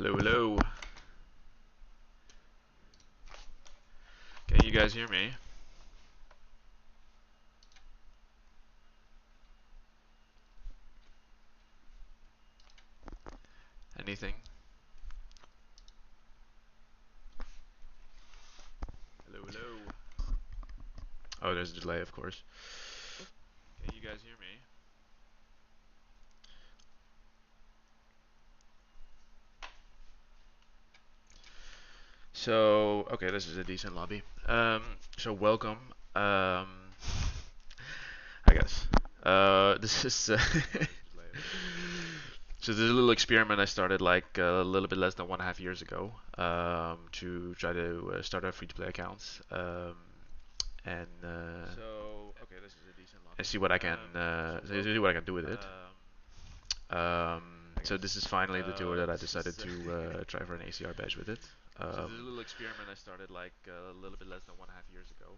Hello, hello. Can you guys hear me? Anything? Hello, hello. Oh, there's a delay, of course. Can you guys hear me? So, okay, this is a decent lobby. So welcome. I guess. This is so this is a little experiment I started like a little bit less than 1.5 years ago to try to start a free-to-play account and see what I can see what I can do with it. So this is finally the tour that I decided to try for an ACR badge with it. So this is a little experiment I started like a little bit less than 1.5 years ago.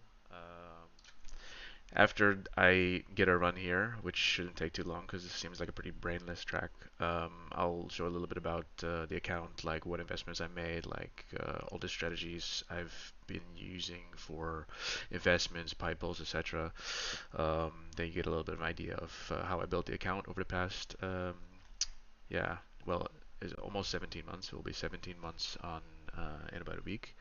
After I get a run here, which shouldn't take too long because it seems like a pretty brainless track, I'll show a little bit about the account, like what investments I made, like all the strategies I've been using for investments, pipe pulls, etc. Then you get a little bit of an idea of how I built the account over the past, yeah, well, it's almost 17 months. It will be 17 months on in about a week.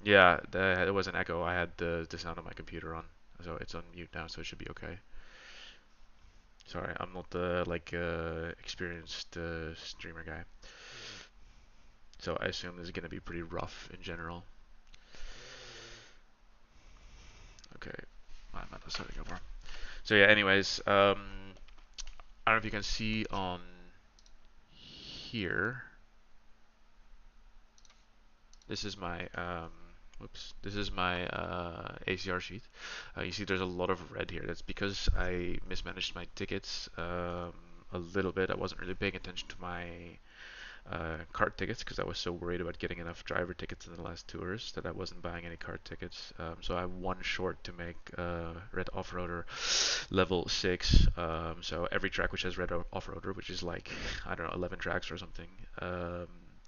Yeah, there was an echo. I had the sound of my computer on, so it's on mute now, so it should be okay. Sorry, I'm not the like experienced streamer guy, so I assume this is gonna be pretty rough in general. Okay, I'm not starting over. So yeah, anyways, I don't know if you can see on here. This is my whoops. This is my ACR sheet. You see, there's a lot of red here. That's because I mismanaged my tickets a little bit. I wasn't really paying attention to my cart tickets because I was so worried about getting enough driver tickets in the last tours that I wasn't buying any cart tickets. So I have one short to make red off-roader level 6. So every track which has red off-roader, which is like I don't know 11 tracks or something.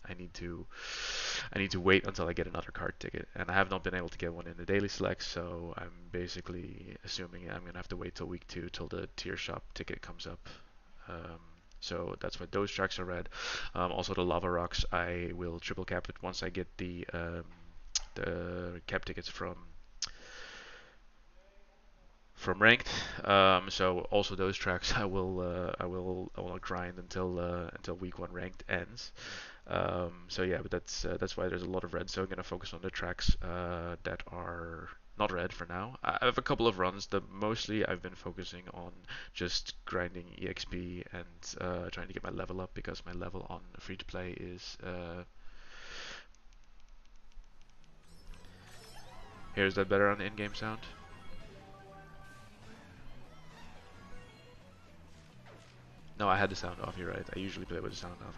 I need to wait until I get another card ticket, and I have not been able to get one in the daily select, so I'm basically assuming I'm gonna have to wait till week 2 till the tier shop ticket comes up. Um, so that's why those tracks are red. Also the lava rocks, I will triple cap it once I get the cap tickets from ranked. So also those tracks I will grind until week 1 ranked ends. So yeah, but that's why there's a lot of red. So I'm gonna focus on the tracks that are not red for now. I have a couple of runs. Mostly I've been focusing on just grinding EXP and trying to get my level up because my level on free to play is. Here's that better on the in-game sound? No, I had the sound off. You're right. I usually play with the sound off.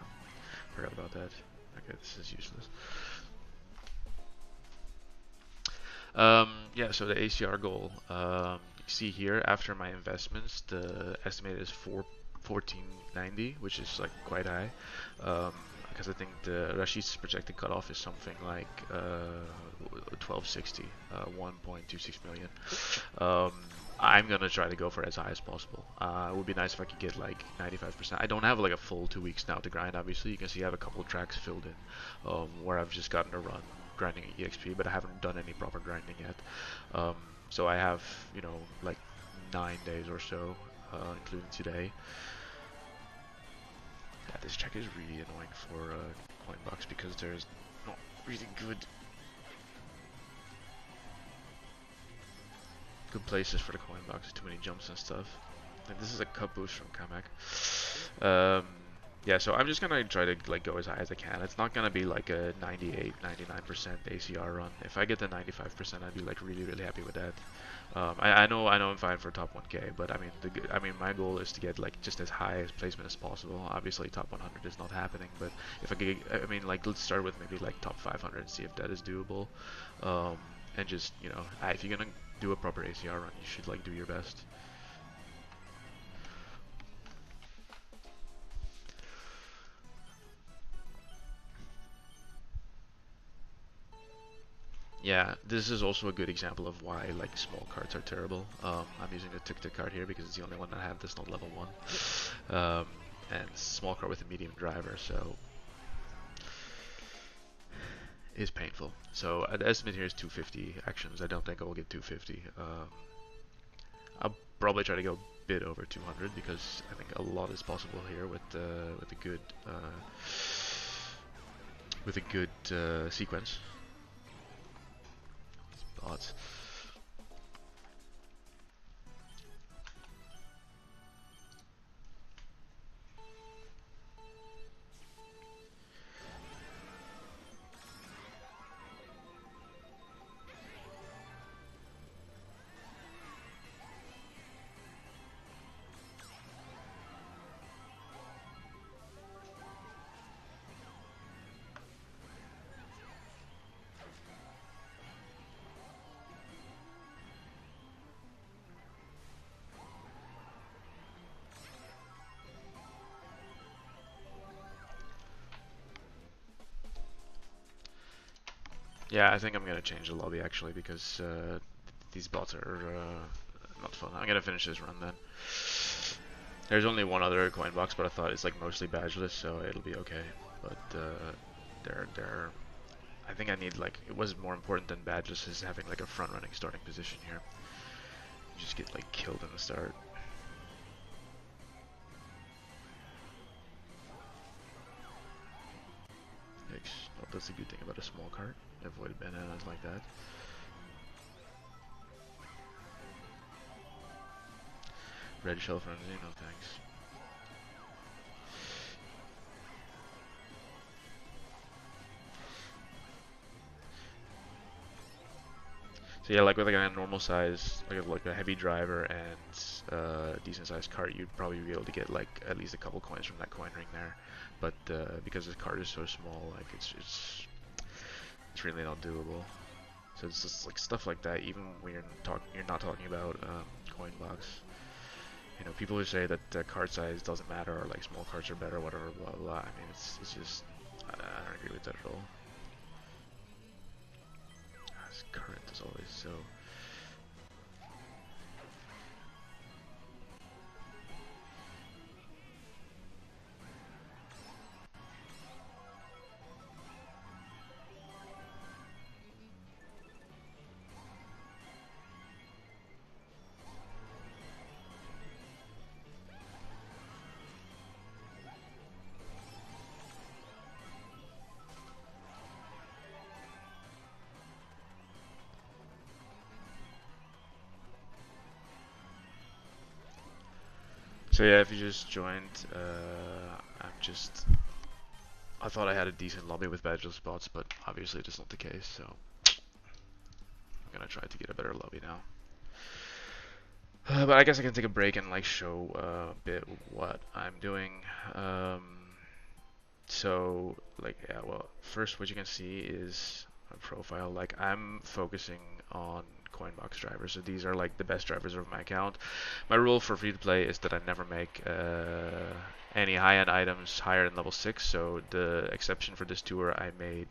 Forgot about that. Okay, this is useless. Yeah, so the ACR goal, you see here after my investments, the estimate is 1490, which is like quite high. Because I think the Rashid's projected cutoff is something like 1260, 1.26 million. I'm gonna try to go for as high as possible. It would be nice if I could get like 95%. I don't have like a full 2 weeks now to grind. Obviously, you can see I have a couple of tracks filled in where I've just gotten a run grinding EXP, but I haven't done any proper grinding yet. So I have, like 9 days or so, including today. Yeah, this track is really annoying for Coinbox because there's not really good places for the Coinbox. Too many jumps and stuff. And this is a cup boost from Kamek. Yeah, so I'm just gonna try to like go as high as I can. It's not gonna be like a 98, 99% ACR run. If I get the 95%, I'd be like really, really happy with that. I know I'm fine for top 1K, but I mean, my goal is to get like just as high as placement as possible. Obviously, top 100 is not happening, but if I get, I mean, like let's start with maybe like top 500 and see if that is doable. And just if you're gonna do a proper ACR run, you should like do your best. Yeah, this is also a good example of why like small cards are terrible. I'm using the tuk-tuk card here because it's the only one I have that's not level 1. And small card with a medium driver, so it's painful. So the estimate here is 250 actions. I don't think I will get 250. I'll probably try to go a bit over 200 because I think a lot is possible here with a good sequence. Odds. Yeah, I think I'm gonna change the lobby actually because these bots are not fun. I'm gonna finish this run then. There's only one other coin box, but I thought it's like mostly badgeless, so it'll be okay. But they're I think I need like it was more important than badgeless is having like a front running starting position here. You just get like killed in the start. Well, that's a good thing about a small cart. Avoid bananas like that. Red shell frenzy, no thanks. So yeah, like with like a normal size, like a heavy driver and decent sized cart, you'd probably be able to get like at least a couple coins from that coin ring there. But because this cart is so small, like it's really not doable. So it's just like stuff like that. Even when you're not talking about coin box. You know, people who say that card size doesn't matter or like small cards are better, whatever, blah blah. I mean, it's just I don't agree with that at all. This current is always so. So yeah, if you just joined, I thought I had a decent lobby with badgeless spots, but obviously it's not the case, so I'm gonna try to get a better lobby now. But I guess I can take a break and like show a bit what I'm doing. So like yeah, well, first what you can see is a profile. Like I'm focusing on Coinbox drivers, so these are like the best drivers of my account. My rule for free to play is that I never make any high-end items higher than level 6. So the exception for this tour, I made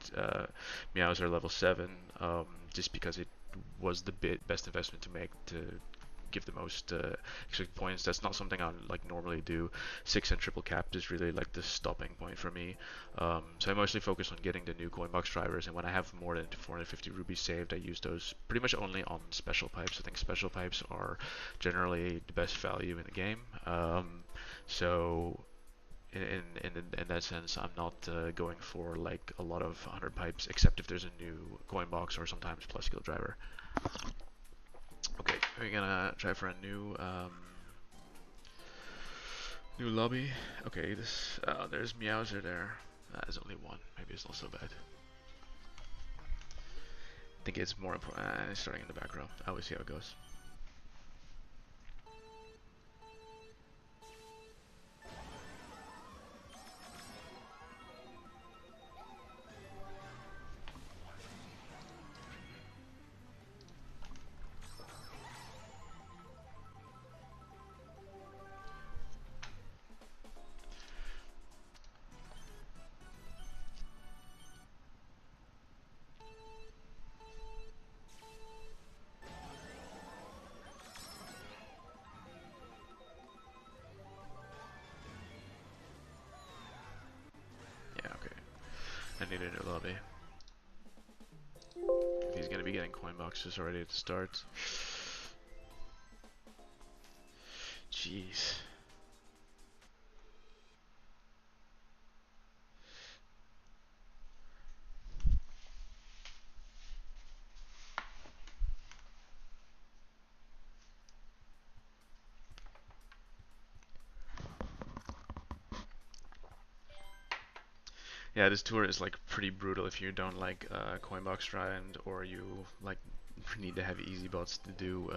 Meowser level 7, just because it was the best investment to make to give the most extra points. That's not something I like normally do. 6 and triple capped is really like the stopping point for me. So I mostly focus on getting the new Coinbox drivers, and when I have more than 450 rupees saved, I use those pretty much only on special pipes. I think special pipes are generally the best value in the game. So in that sense, I'm not going for like a lot of 100 pipes, except if there's a new coin box or sometimes plus skill driver. Okay, we're gonna try for a new lobby. Okay, this there's Meowser there. There's only one. Maybe it's not so bad. I think it's more important. Starting in the back row. I will see how it goes. lobby. If he's gonna be getting coin boxes already at the start. Jeez. Yeah, this tour is like pretty brutal if you don't like Coinbox Grind or you like need to have easy bots to do.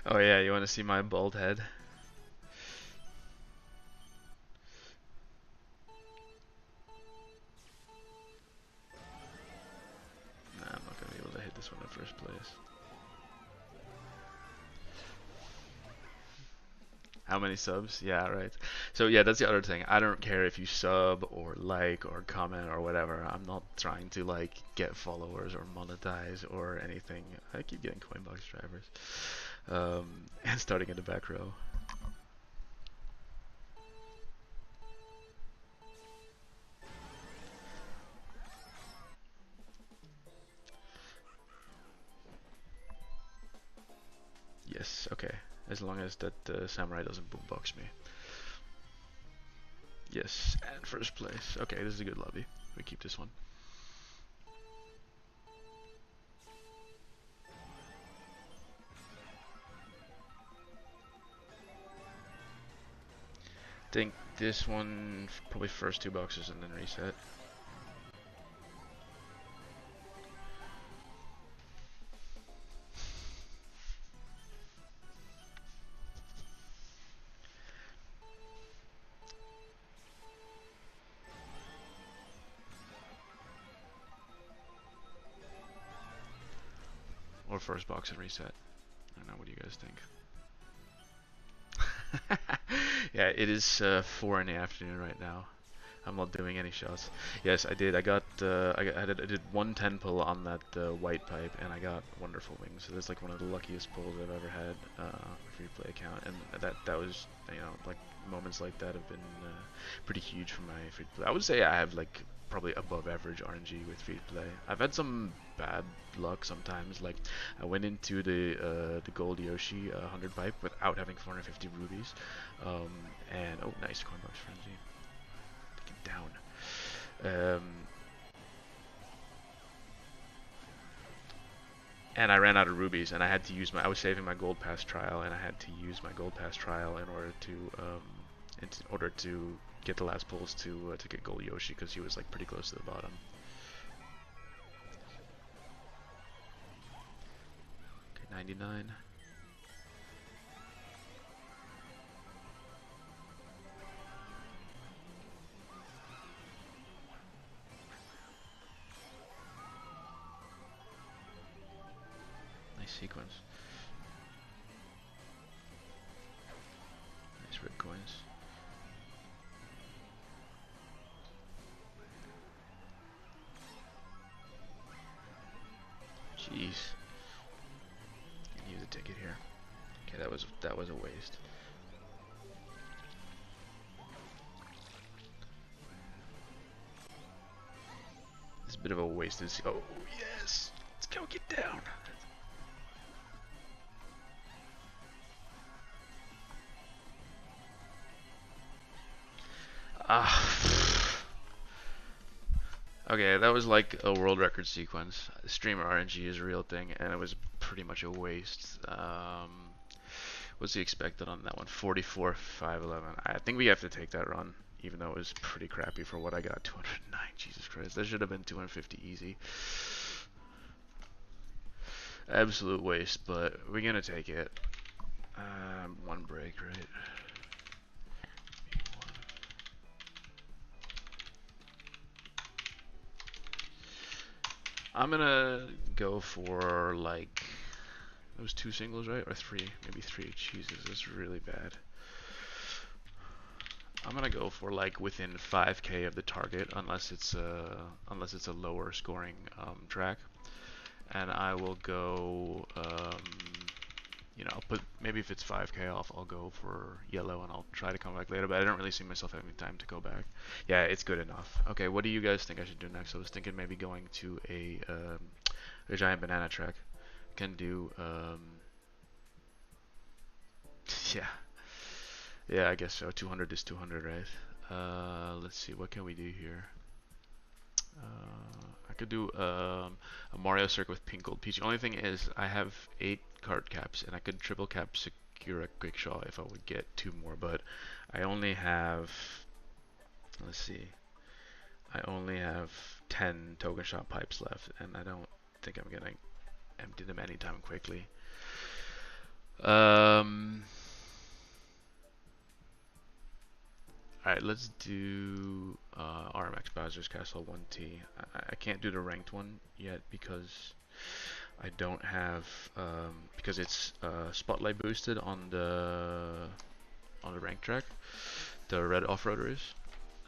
Oh yeah, you want to see my bald head? Nah, I'm not gonna be able to hit this one in first place. How many subs? Yeah, right. So yeah, that's the other thing. I don't care if you sub or like or comment or whatever. I'm not trying to like get followers or monetize or anything. I keep getting Coinbox drivers. And starting in the back row. Yes, okay. As long as that samurai doesn't boombox me. Yes, and first place. Okay, this is a good lobby. We keep this one. Think this one probably first 2 boxes and then reset. Or first box and reset. I don't know, what do you guys think? Yeah, it is 4 in the afternoon right now. I'm not doing any shots. Yes, I did. I did 110 pull on that white pipe, and I got wonderful wings. So that's like one of the luckiest pulls I've ever had free play account, and that was, you know, like moments like that have been pretty huge for my free play. I would say I have like probably above average RNG with free play. I've had some bad luck sometimes. Like I went into the gold Yoshi 100 pipe without having 450 rubies, and oh, nice Coinbox frenzy. Down. And I ran out of rubies, and I had to use I was saving my gold pass trial, and I had to use my gold pass trial in order to get the last pulls to get gold Yoshi, because he was like pretty close to the bottom. Okay, 99. Sequence. Nice red coins. Jeez. Use a ticket here. Okay, that was a waste. It's a bit of a waste. Oh yes. Let's go get down. Okay, that was like a world record sequence. Streamer RNG is a real thing, and it was pretty much a waste. What's the expected on that one? 44, 511. I think we have to take that run, even though it was pretty crappy for what I got. 209, Jesus Christ. That should have been 250 easy. Absolute waste, but we're gonna take it. One break, right? I'm gonna go for like those 2 singles, right? Or 3, maybe 3. Jesus, that's really bad. I'm gonna go for like within 5k of the target, unless it's a lower scoring track, and I will go you know, I'll put, maybe if it's 5k off, I'll go for yellow and I'll try to come back later, but I don't really see myself having time to go back. Yeah, it's good enough. Okay, what do you guys think I should do next? I was thinking maybe going to a giant banana track. Can do, yeah, yeah, I guess so. 200 is 200, right? Let's see, what can we do here? I could do a Mario Circuit with pink gold peach. The only thing is I have 8 card caps and I could triple cap secure a quick shot if I would get 2 more, but I only have, let's see, I only have 10 token shot pipes left and I don't think I'm gonna empty them anytime quickly. Alright, let's do RMX Bowser's Castle 1T. I can't do the ranked one yet because I don't have, because it's spotlight boosted on the ranked track. The red off-roader is.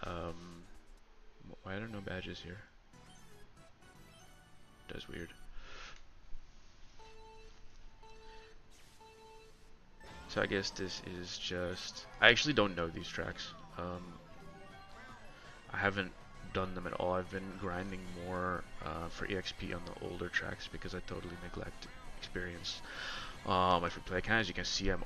Why are there no badges here? That's weird. So I guess this is just, I actually don't know these tracks. I haven't done them at all. I've been grinding more for EXP on the older tracks because I totally neglect experience my free play account. As you can see, I'm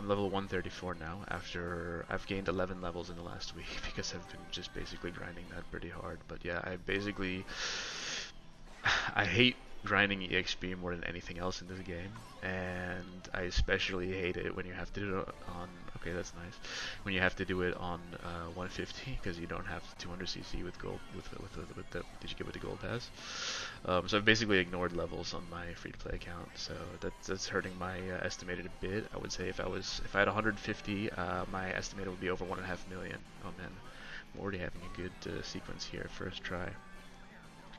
level 134 now after I've gained 11 levels in the last week because I've been just basically grinding that pretty hard. But yeah, I hate grinding EXP more than anything else in this game, and I especially hate it when you have to do it on, okay, that's nice, when you have to do it on 150 because you don't have 200cc with gold, did you get with the gold pass? So I've basically ignored levels on my free to play account, so that's hurting my estimated a bit. I would say if I had 150, my estimated would be over 1.5 million. Oh man, I'm already having a good sequence here, first try.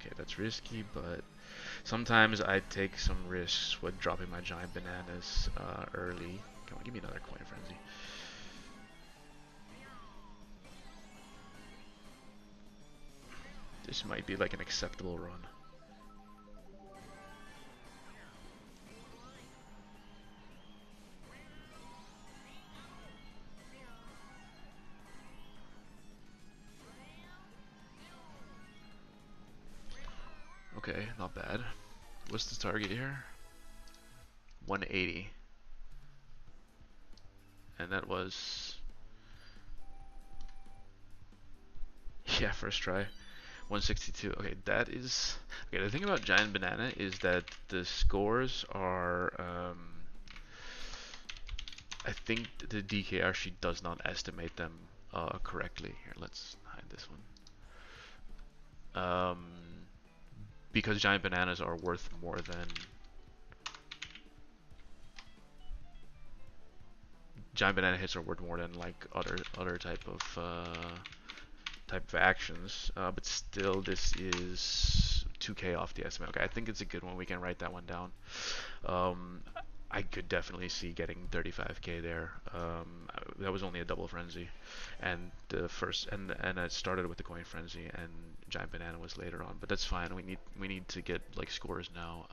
Okay, that's risky, but sometimes I take some risks with dropping my giant bananas early. Come on, give me another coin frenzy. This might be like an acceptable run. Okay, not bad. What's the target here? 180. And that was, yeah, first try. 162. Okay, that is, okay, the thing about giant banana is that the scores are, I think the DKR sheet does not estimate them correctly. Here, let's hide this one. Because giant bananas are worth more than, giant banana hits are worth more than like other type of actions, but still this is 2k off the estimate. Okay, I think it's a good one. We can write that one down. I could definitely see getting 35k there. That was only a double frenzy, and the first and it started with the coin frenzy, and giant banana was later on. But that's fine. We need to get like scores now.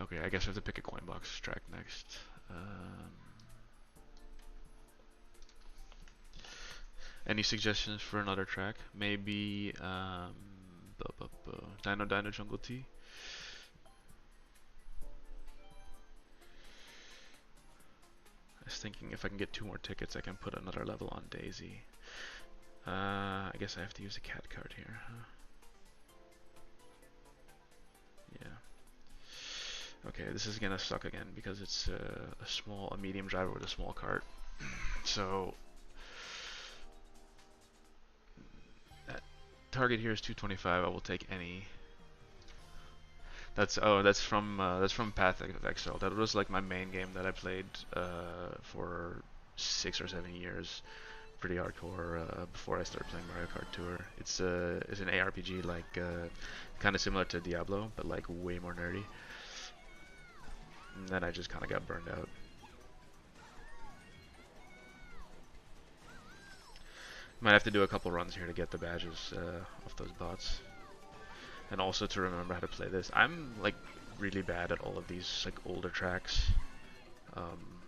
Okay, I guess I have to pick a coin box track next. Any suggestions for another track? Maybe Dino Jungle Tea. I was thinking if I can get 2 more tickets, I can put another level on Daisy. I guess I have to use a cat card here, huh? Yeah. Okay, this is gonna suck again because it's a medium driver with a small cart. So that target here is 225. I will take any. That's from Path of Exile. That was like my main game that I played for 6 or 7 years, pretty hardcore before I started playing Mario Kart Tour. It's an ARPG like kind of similar to Diablo, but like way more nerdy. And then I just kind of got burned out. Might have to do a couple runs here to get the badges off those bots. And also to remember how to play this. I'm like really bad at all of these like older tracks, um,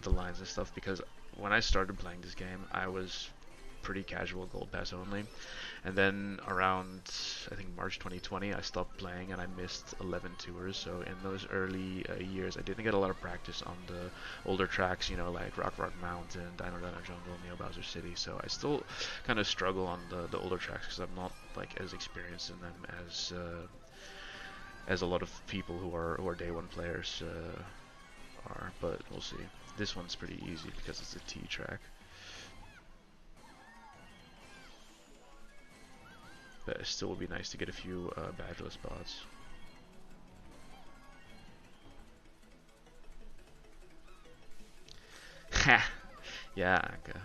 the lines and stuff, because when I started playing this game, I was pretty casual gold pass only, and then around I think March 2020 I stopped playing and I missed 11 tours. So in those early years I didn't get a lot of practice on the older tracks, you know, like Rock Mountain, Dino Jungle, Neo Bowser City. So I still kind of struggle on the older tracks because I'm not like as experienced in them as a lot of people who are day one players are. But we'll see. This one's pretty easy because it's a T track. But it still would be nice to get a few badgeless spots. Ha! Yeah, okay.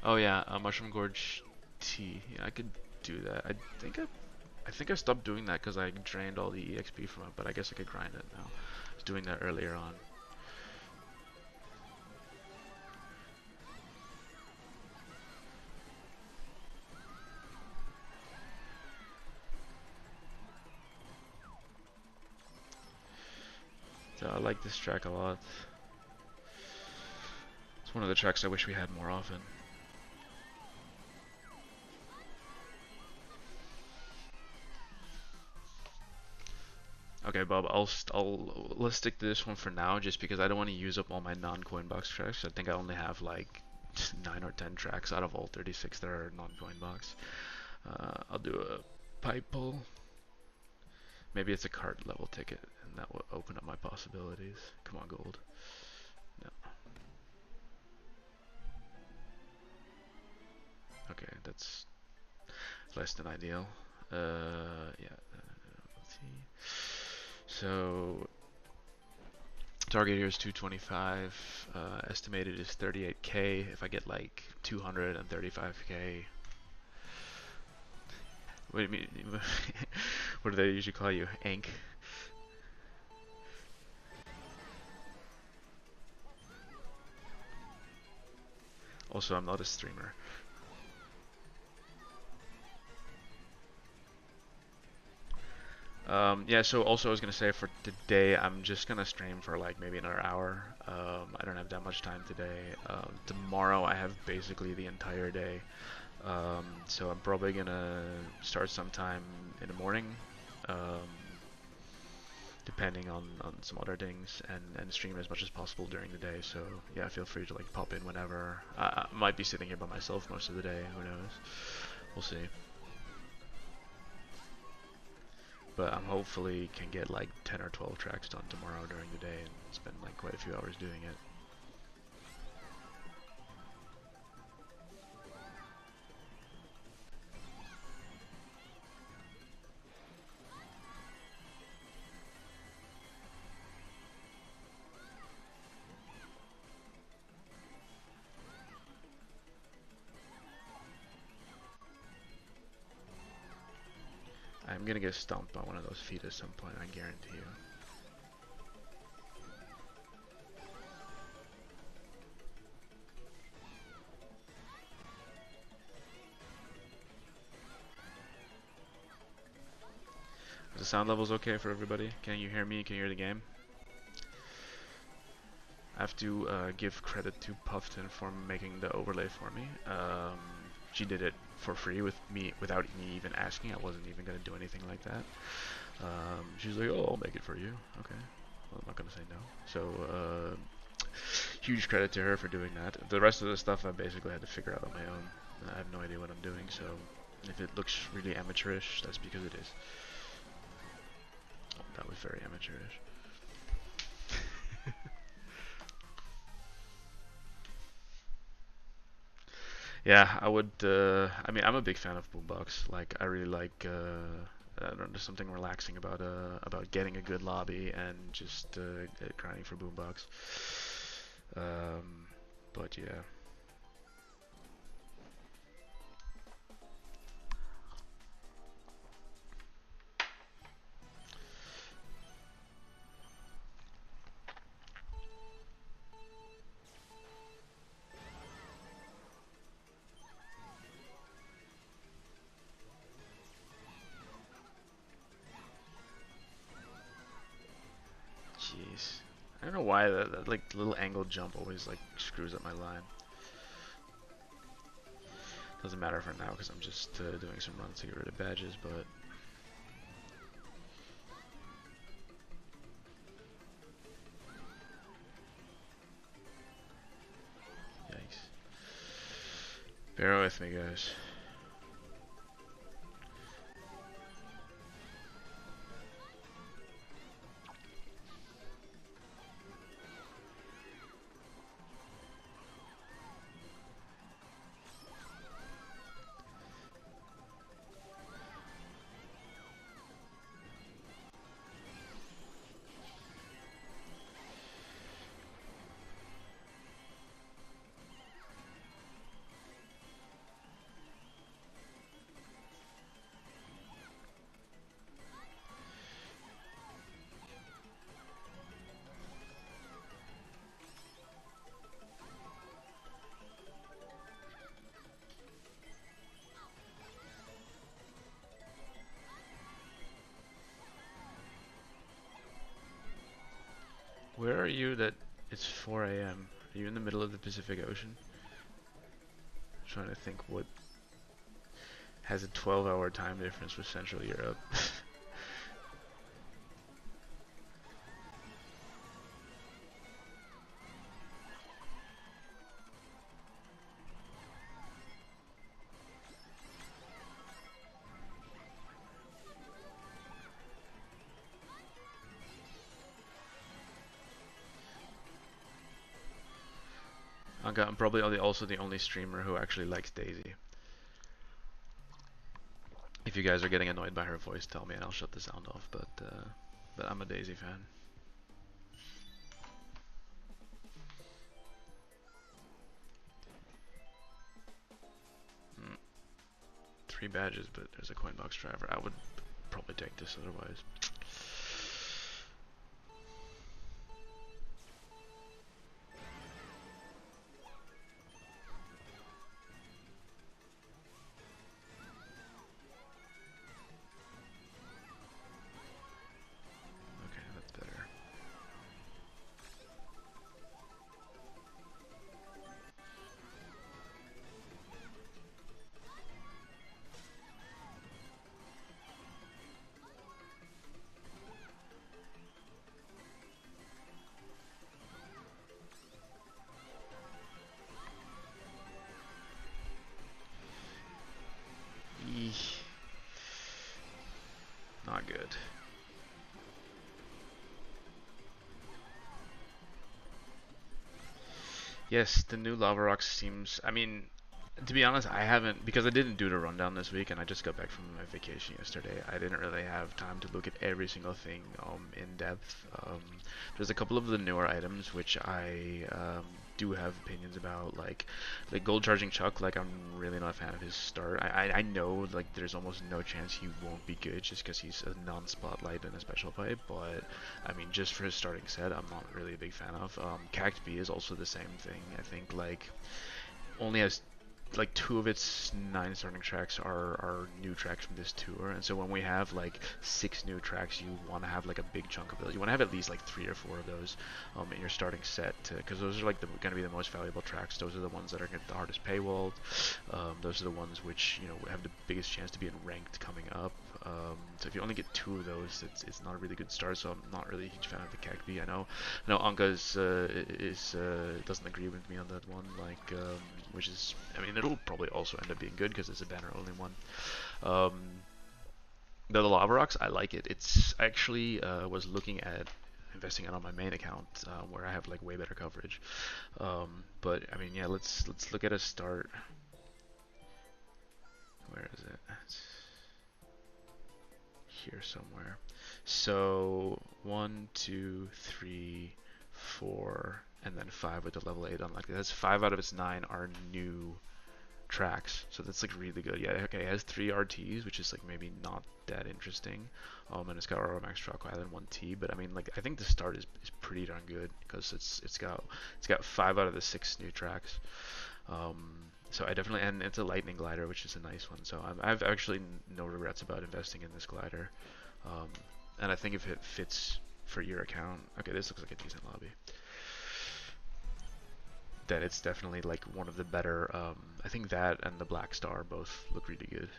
Oh yeah, Mushroom Gorge T. Yeah, I could do that. I think I stopped doing that because I drained all the EXP from it, but I guess I could grind it now. I was doing that earlier on. So I like this track a lot. It's one of the tracks I wish we had more often. Okay, Bob, let's stick to this one for now, just because I don't want to use up all my non-coin box tracks. I think I only have like 9 or 10 tracks out of all 36 that are non-coin box. I'll do a pipe pull. Maybe it's a cart level ticket, and that will open up my possibilities. Come on, gold. No. Okay, that's less than ideal. Yeah. Let's see. So target here is 225. Estimated is 38k. If I get like 235k. What do you mean? What do they usually call you? Ank? Also, I'm not a streamer. Yeah, so also I was gonna say for today, I'm just gonna stream for like maybe another hour. I don't have that much time today. Tomorrow I have basically the entire day. So I'm probably gonna start sometime in the morning, um, depending on some other things, and stream as much as possible during the day. So yeah, feel free to like pop in whenever. I might be sitting here by myself most of the day. Who knows? We'll see. But I'm hopefully can get like 10 or 12 tracks done tomorrow during the day and spend like quite a few hours doing it. I'm gonna get stomped by one of those feet at some point, I guarantee you. The sound level's okay for everybody? Can you hear me? Can you hear the game? I have to give credit to Puffton for making the overlay for me. She did it for free without me even asking. I wasn't even gonna do anything like that. She's like, "Oh, I'll make it for you." Okay, well, I'm not gonna say no. So huge credit to her for doing that. The rest of the stuff I basically had to figure out on my own. I have no idea what I'm doing, so if it looks really amateurish, that's because it is. Oh, that was very amateurish. Yeah, I would. I mean, I'm a big fan of Boombox. Like, I really like. I don't know, there's something relaxing about getting a good lobby and just grinding for Boombox. But yeah. why that like little angled jump always like screws up my line. Doesn't matter for now because I'm just doing some runs to get rid of badges, but yikes. Bear with me, guys. Where are you that it's 4 a.m.? Are you in the middle of the Pacific Ocean? I'm trying to think what has a 12-hour time difference with Central Europe. I'm probably also the only streamer who actually likes Daisy. If you guys are getting annoyed by her voice, tell me and I'll shut the sound off. But I'm a Daisy fan. Mm. 3 badges, but there's a coin box driver. I would probably take this otherwise. Not good. Yes, the new lava rock seems. I mean, to be honest, I haven't, because I didn't do the rundown this week and I just got back from my vacation yesterday. I didn't really have time to look at every single thing in depth. There's a couple of the newer items which I do have opinions about, like gold charging Chuck. Like, I'm really not a fan of his start. I know like there's almost no chance he won't be good just because he's a non-spotlight in a special pipe, but I mean, just for his starting set, I'm not really a big fan of. Cact B is also the same thing. I think like only has like 2 of its 9 starting tracks are new tracks from this tour, and so when we have like 6 new tracks, you want to have like a big chunk of those. You want to have at least like 3 or 4 of those in your starting set, because those are like going to be the most valuable tracks. Those are the ones that are going to get the hardest paywalled. Those are the ones which, you know, have the biggest chance to be in ranked coming up. So if you only get 2 of those, it's not a really good start. So I'm not really a huge fan of the CACB. I know Anka doesn't agree with me on that one. Like, which is, I mean, it'll probably also end up being good because it's a banner only one. The lava rocks, I like it. It's actually was looking at investing it on my main account where I have like way better coverage. But I mean, yeah, let's look at a start. Where is it? It's here somewhere. So 1, 2, 3, 4, and then 5 with the level 8 unlocked. That's 5 out of its 9 are new tracks, so that's like really good. Yeah, okay, it has 3 RTs, which is like maybe not that interesting. And it's got Max Truck Island 1T, but I mean, like, I think the start is pretty darn good because it's got 5 out of the 6 new tracks. So I definitely, and it's a lightning glider, which is a nice one. So I've actually no regrets about investing in this glider. And I think if it fits for your account, okay, this looks like a decent lobby. then it's definitely like one of the better. I think that and the Black Star both look really good.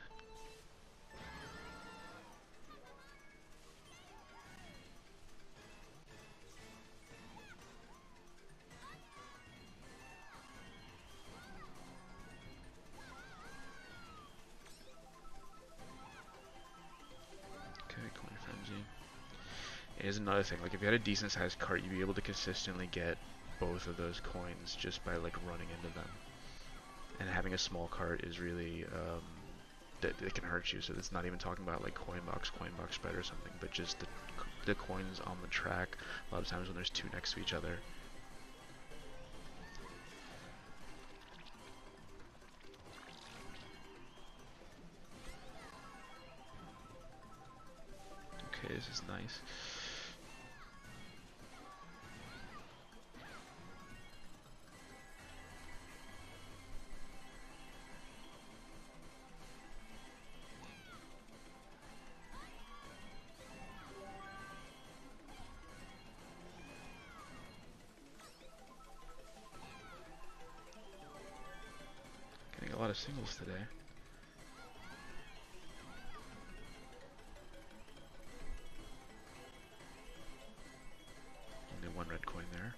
Okay, Coin Frenzy. Here's another thing, like if you had a decent sized cart, you'd be able to consistently get both of those coins just by like running into them. And having a small cart is really, that it can hurt you, so it's not even talking about like coin box spread or something, but just the coins on the track, a lot of times when there's two next to each other. Okay, this is nice. Getting a lot of singles today. Only one red coin there.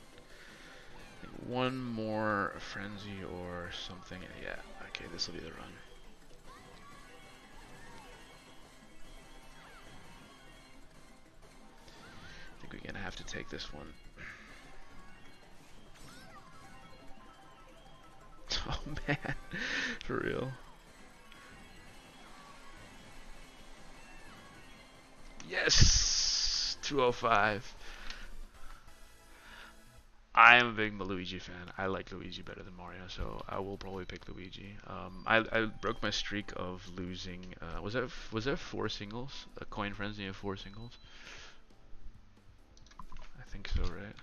I think one more frenzy or something. Yeah, okay, this will be the run. I think we're gonna have to take this one. Oh man, for real. Yes! 205. I am a big Luigi fan. I like Luigi better than Mario, so I will probably pick Luigi. I broke my streak of losing. Was that 4 singles? A coin frenzy of 4 singles? I think so, right?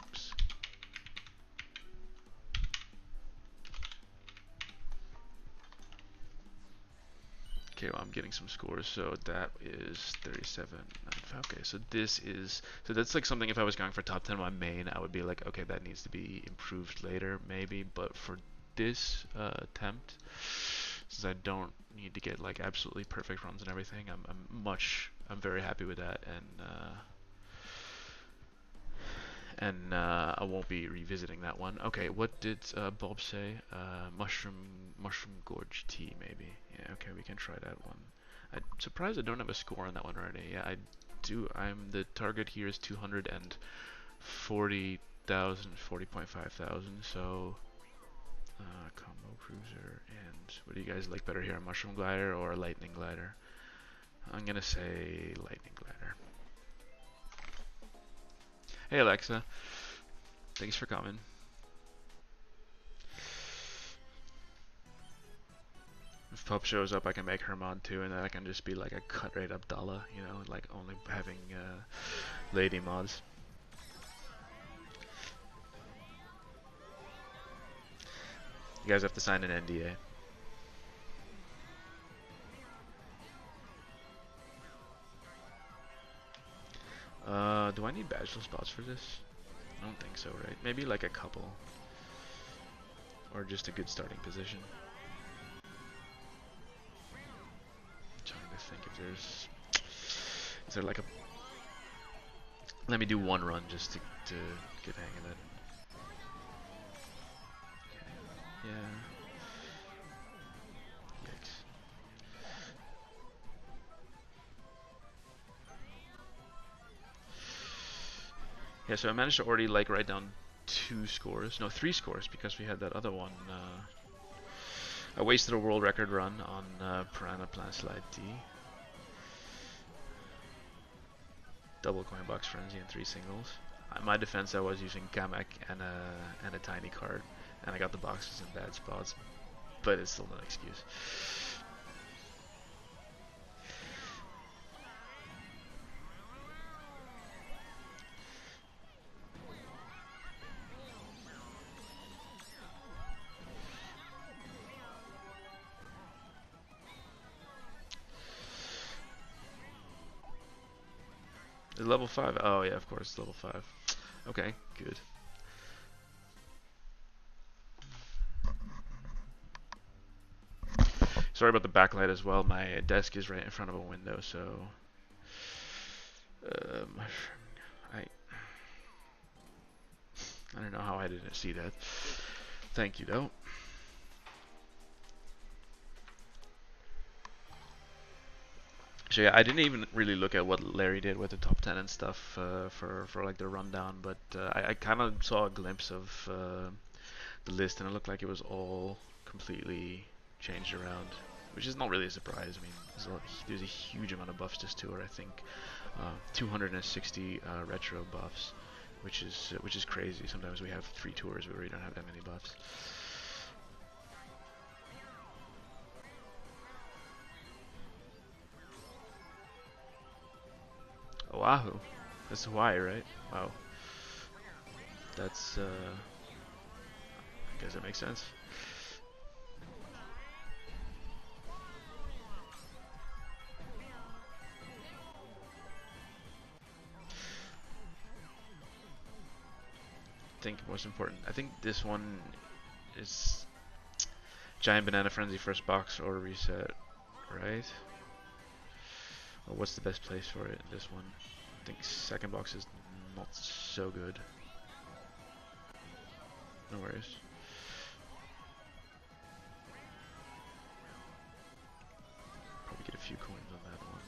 Oops. Okay, well, I'm getting some scores. So that is 37.95. Okay, so that's like something if I was going for top 10 on my main, I would be like, okay, that needs to be improved later, maybe. But for this attempt, since I don't need to get like absolutely perfect runs and everything, I'm very happy with that, and I won't be revisiting that one. Okay, what did Bob say? Mushroom Gorge tea, maybe. Yeah, okay, we can try that one. I'm surprised I don't have a score on that one already. Yeah, I do. The target here is 240,000, 40.5 thousand. So, combo cruiser. And what do you guys like better here, a mushroom glider or a lightning glider? I'm gonna say lightning glider. Hey Alexa, thanks for coming. If Pup shows up, I can make her mod too, and then I can just be like a cut rate Abdallah, you know, like only having lady mods. You guys have to sign an NDA. Do I need bachelor spots for this? I don't think so, right? Maybe like a couple. Or just a good starting position. I'm trying to think if there's... Is there like a... Let me do one run just to get the hang of it. Okay. Yeah. Yikes. Yeah, so I managed to already like write down 3 scores because we had that other one. I wasted a world record run on Piranha Plant Slide D. Double coin box frenzy and 3 singles. In my defense, I was using Kamek and a tiny card, and I got the boxes in bad spots, but it's still no excuse. Level 5? Oh yeah, of course, level 5. Okay, good. Sorry about the backlight as well. My desk is right in front of a window, so I I don't know how I didn't see that. Thank you though. So yeah, I didn't even really look at what Larry did with the top 10 and stuff for like the rundown, but I kind of saw a glimpse of the list, and it looked like it was all completely changed around, which is not really a surprise. I mean, there's a huge amount of buffs this tour. I think 260 retro buffs, which is crazy. Sometimes we have 3 tours where we don't have that many buffs. Oahu, that's Hawaii, right? Wow, that's I guess that makes sense. I think most important. I think this one is Giant Banana Frenzy first box or reset, right? Or what's the best place for it? This one. I think second box is not so good. No worries. Probably get a few coins on that one.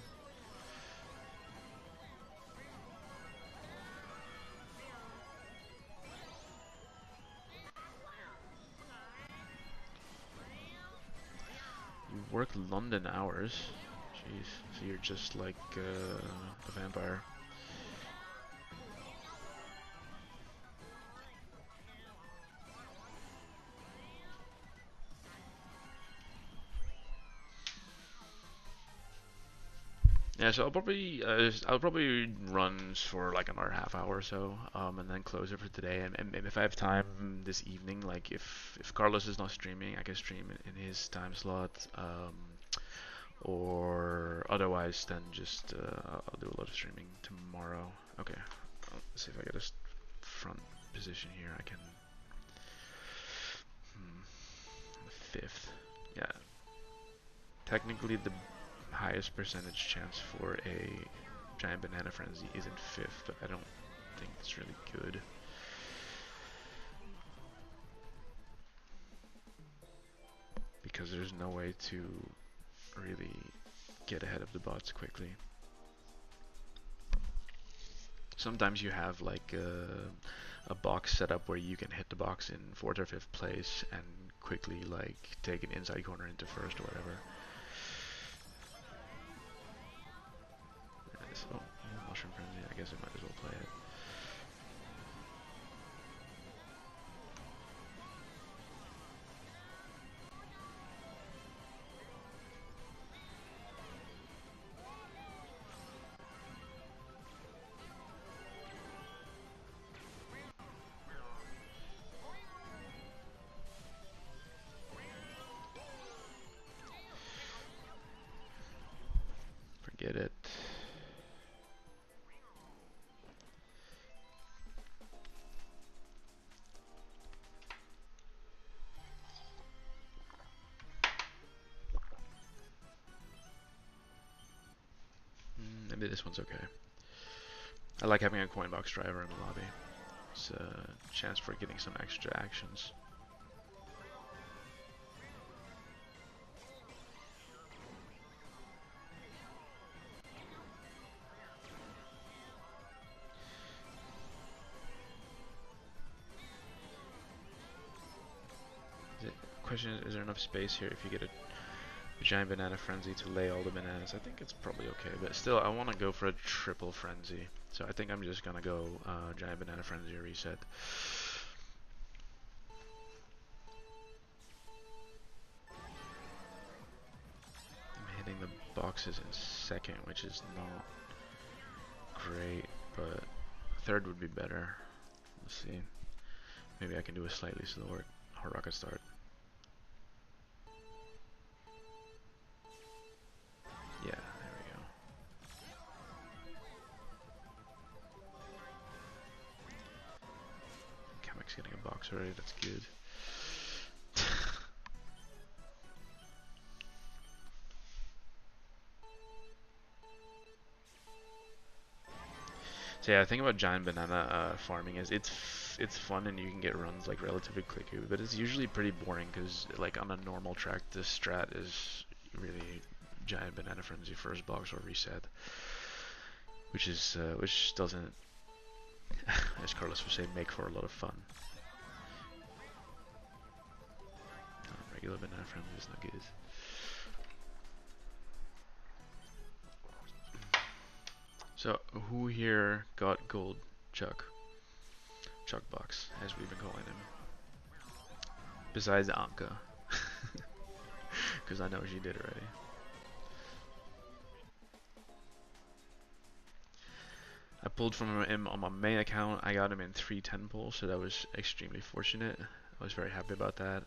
You work London hours. Jeez. So you're just like a vampire. Yeah, so I'll probably run for like another half hour or so, and then close it for today. And if I have time this evening, like if Carlos is not streaming, I can stream in his time slot, or otherwise then just I'll do a lot of streaming tomorrow. Okay, let's see if I get a front position here. I can. Fifth, yeah. Technically, the highest percentage chance for a Giant Banana Frenzy is in 5th, but I don't think it's really good. Because there's no way to really get ahead of the bots quickly. Sometimes you have like a box set up where you can hit the box in 4th or 5th place and quickly like take an inside corner into 1st or whatever. Oh, Mushroom Frenzy, I guess I might as well play it. Forget it. Maybe this one's okay. I like having a coin box driver in the lobby. It's a chance for getting some extra actions. Question is there enough space here if you get a Giant Banana Frenzy to lay all the bananas? I think it's probably okay, but still I want to go for a triple frenzy. So I think I'm just gonna go Giant Banana Frenzy reset. I'm hitting the boxes in 2nd, which is not great, but 3rd would be better. Let's see. Maybe I can do a slightly slower hard rocket start. Yeah, there we go. Kamek's getting a box already, that's good. So yeah, the thing about giant banana farming is it's fun and you can get runs like relatively quickly, but it's usually pretty boring because like on a normal track, this strat is really giant banana frenzy first box or reset, which doesn't, as Carlos would say, make for a lot of fun. Regular banana frenzy is not good. So who here got gold Chuckbox, as we've been calling him, besides Anka, because I know she did already. I pulled from him on my main account. I got him in 310 pulls, so that was extremely fortunate. I was very happy about that.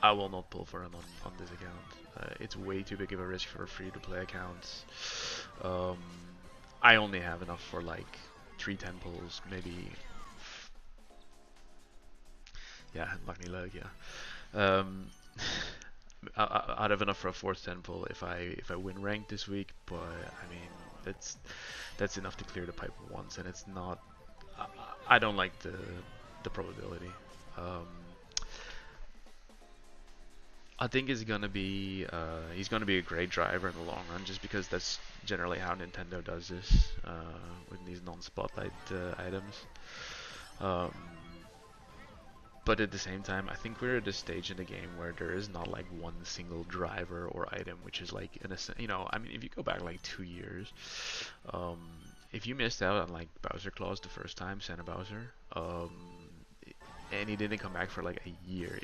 I will not pull for him on this account. It's way too big of a risk for a free-to-play account. I only have enough for like 310 pulls, maybe. Yeah, lucky luck, yeah. I'd have enough for a fourth 10 pull if I win ranked this week, but I mean that's enough to clear the pipe once, and it's not. I don't like the probability. Um, I think he's gonna be a great driver in the long run, just because that's generally how Nintendo does this with these non-spotlight items. Um, but at the same time, I think we're at a stage in the game where there is not like one single driver or item which is like in a I mean, if you go back like 2 years, um, if you missed out on like Bowser Claus the first time, Santa Bowser, and he didn't come back for like a year,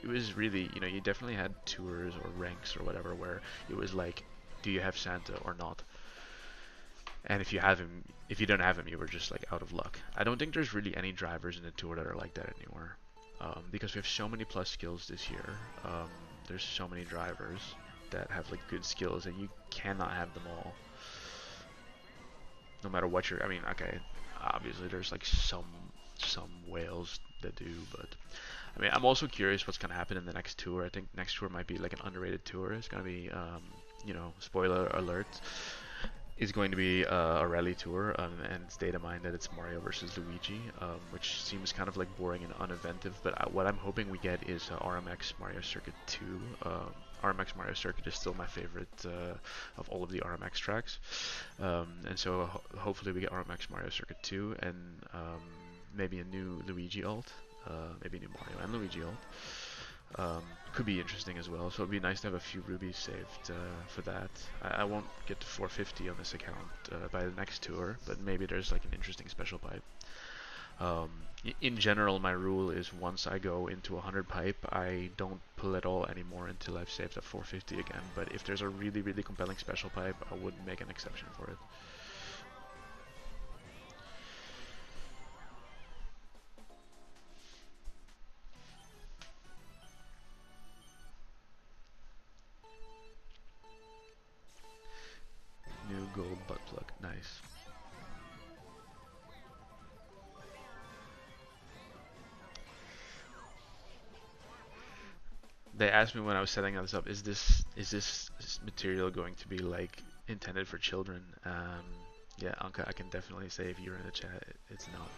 it was really, you definitely had tours or ranks or whatever where it was like, do you have Santa or not? And if you have him, if you don't have him, you were just like out of luck. I don't think there's really any drivers in the tour that are like that anymore, because we have so many plus skills this year. There's so many drivers that have like good skills, and you cannot have them all. No matter what you're, I mean, okay, obviously there's like some whales that do, but I mean, I'm also curious what's gonna happen in the next tour. I think next tour might be like an underrated tour. It's gonna be, spoiler alert, is going to be a rally tour, and it's data mined that it's Mario versus Luigi, which seems kind of like boring and uninventive, but what I'm hoping we get is RMX Mario Circuit 2. RMX Mario Circuit is still my favorite of all of the RMX tracks, and so hopefully we get RMX Mario Circuit 2 and maybe a new Luigi ult, maybe a new Mario and Luigi ult. Could be interesting as well, so it'd be nice to have a few rubies saved for that. I won't get to 450 on this account by the next tour, but maybe there's like an interesting special pipe. In general, my rule is once I go into 100 pipe, I don't pull it all anymore until I've saved at 450 again, but if there's a really, really compelling special pipe, I would make an exception for it. New gold butt plug, nice. They asked me when I was setting this up, is this material going to be like intended for children? Yeah, Anka, I can definitely say if you're in the chat, it's not.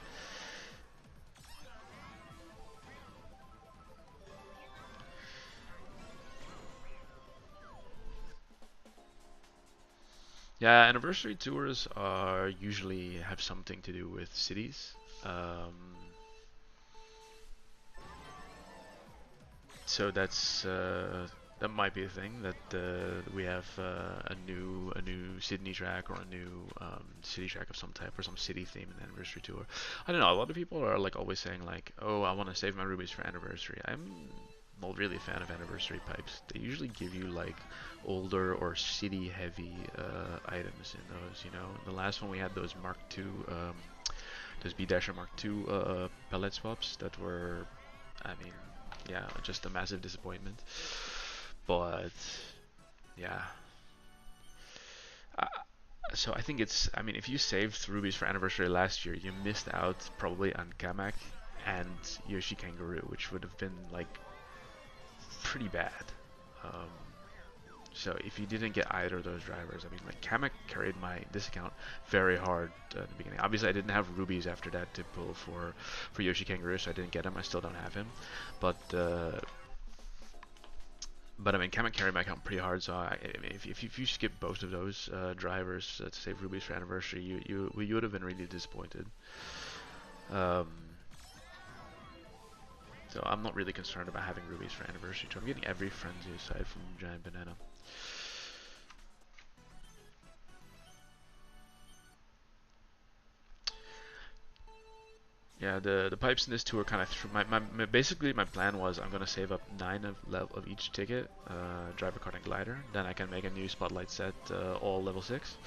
Yeah, anniversary tours are usually have something to do with cities. So that might be a thing that we have a new Sydney track or a new city track of some type or some city theme in the anniversary tour. I don't know. A lot of people are like always saying like, oh, I want to save my rubies for anniversary. I'm not really a fan of anniversary pipes. They usually give you like older or city heavy items in those. The last one we had those Mark II, those B-Dasher Mark II pellet swaps that were, I mean, yeah, just a massive disappointment. But yeah, so I think I mean, if you saved rubies for anniversary last year, you missed out probably on Kamak and Yoshi Kangaroo, which would have been like pretty bad. Um, So if you didn't get either of those drivers, I mean, like Kamek carried this account very hard in the beginning. Obviously, I didn't have rubies after that to pull for Yoshi Kangaroo, so I didn't get him. I still don't have him, but I mean, Kamek carried my account pretty hard. So if you skip both of those drivers to save rubies for anniversary, you would have been really disappointed. Um, so I'm not really concerned about having rubies for anniversary. So I'm getting every frenzy aside from Giant Banana. Yeah, the pipes in this too are kind of basically my plan was I'm gonna save up 9 of each ticket, driver, card, and glider. Then I can make a new spotlight set, all level 6,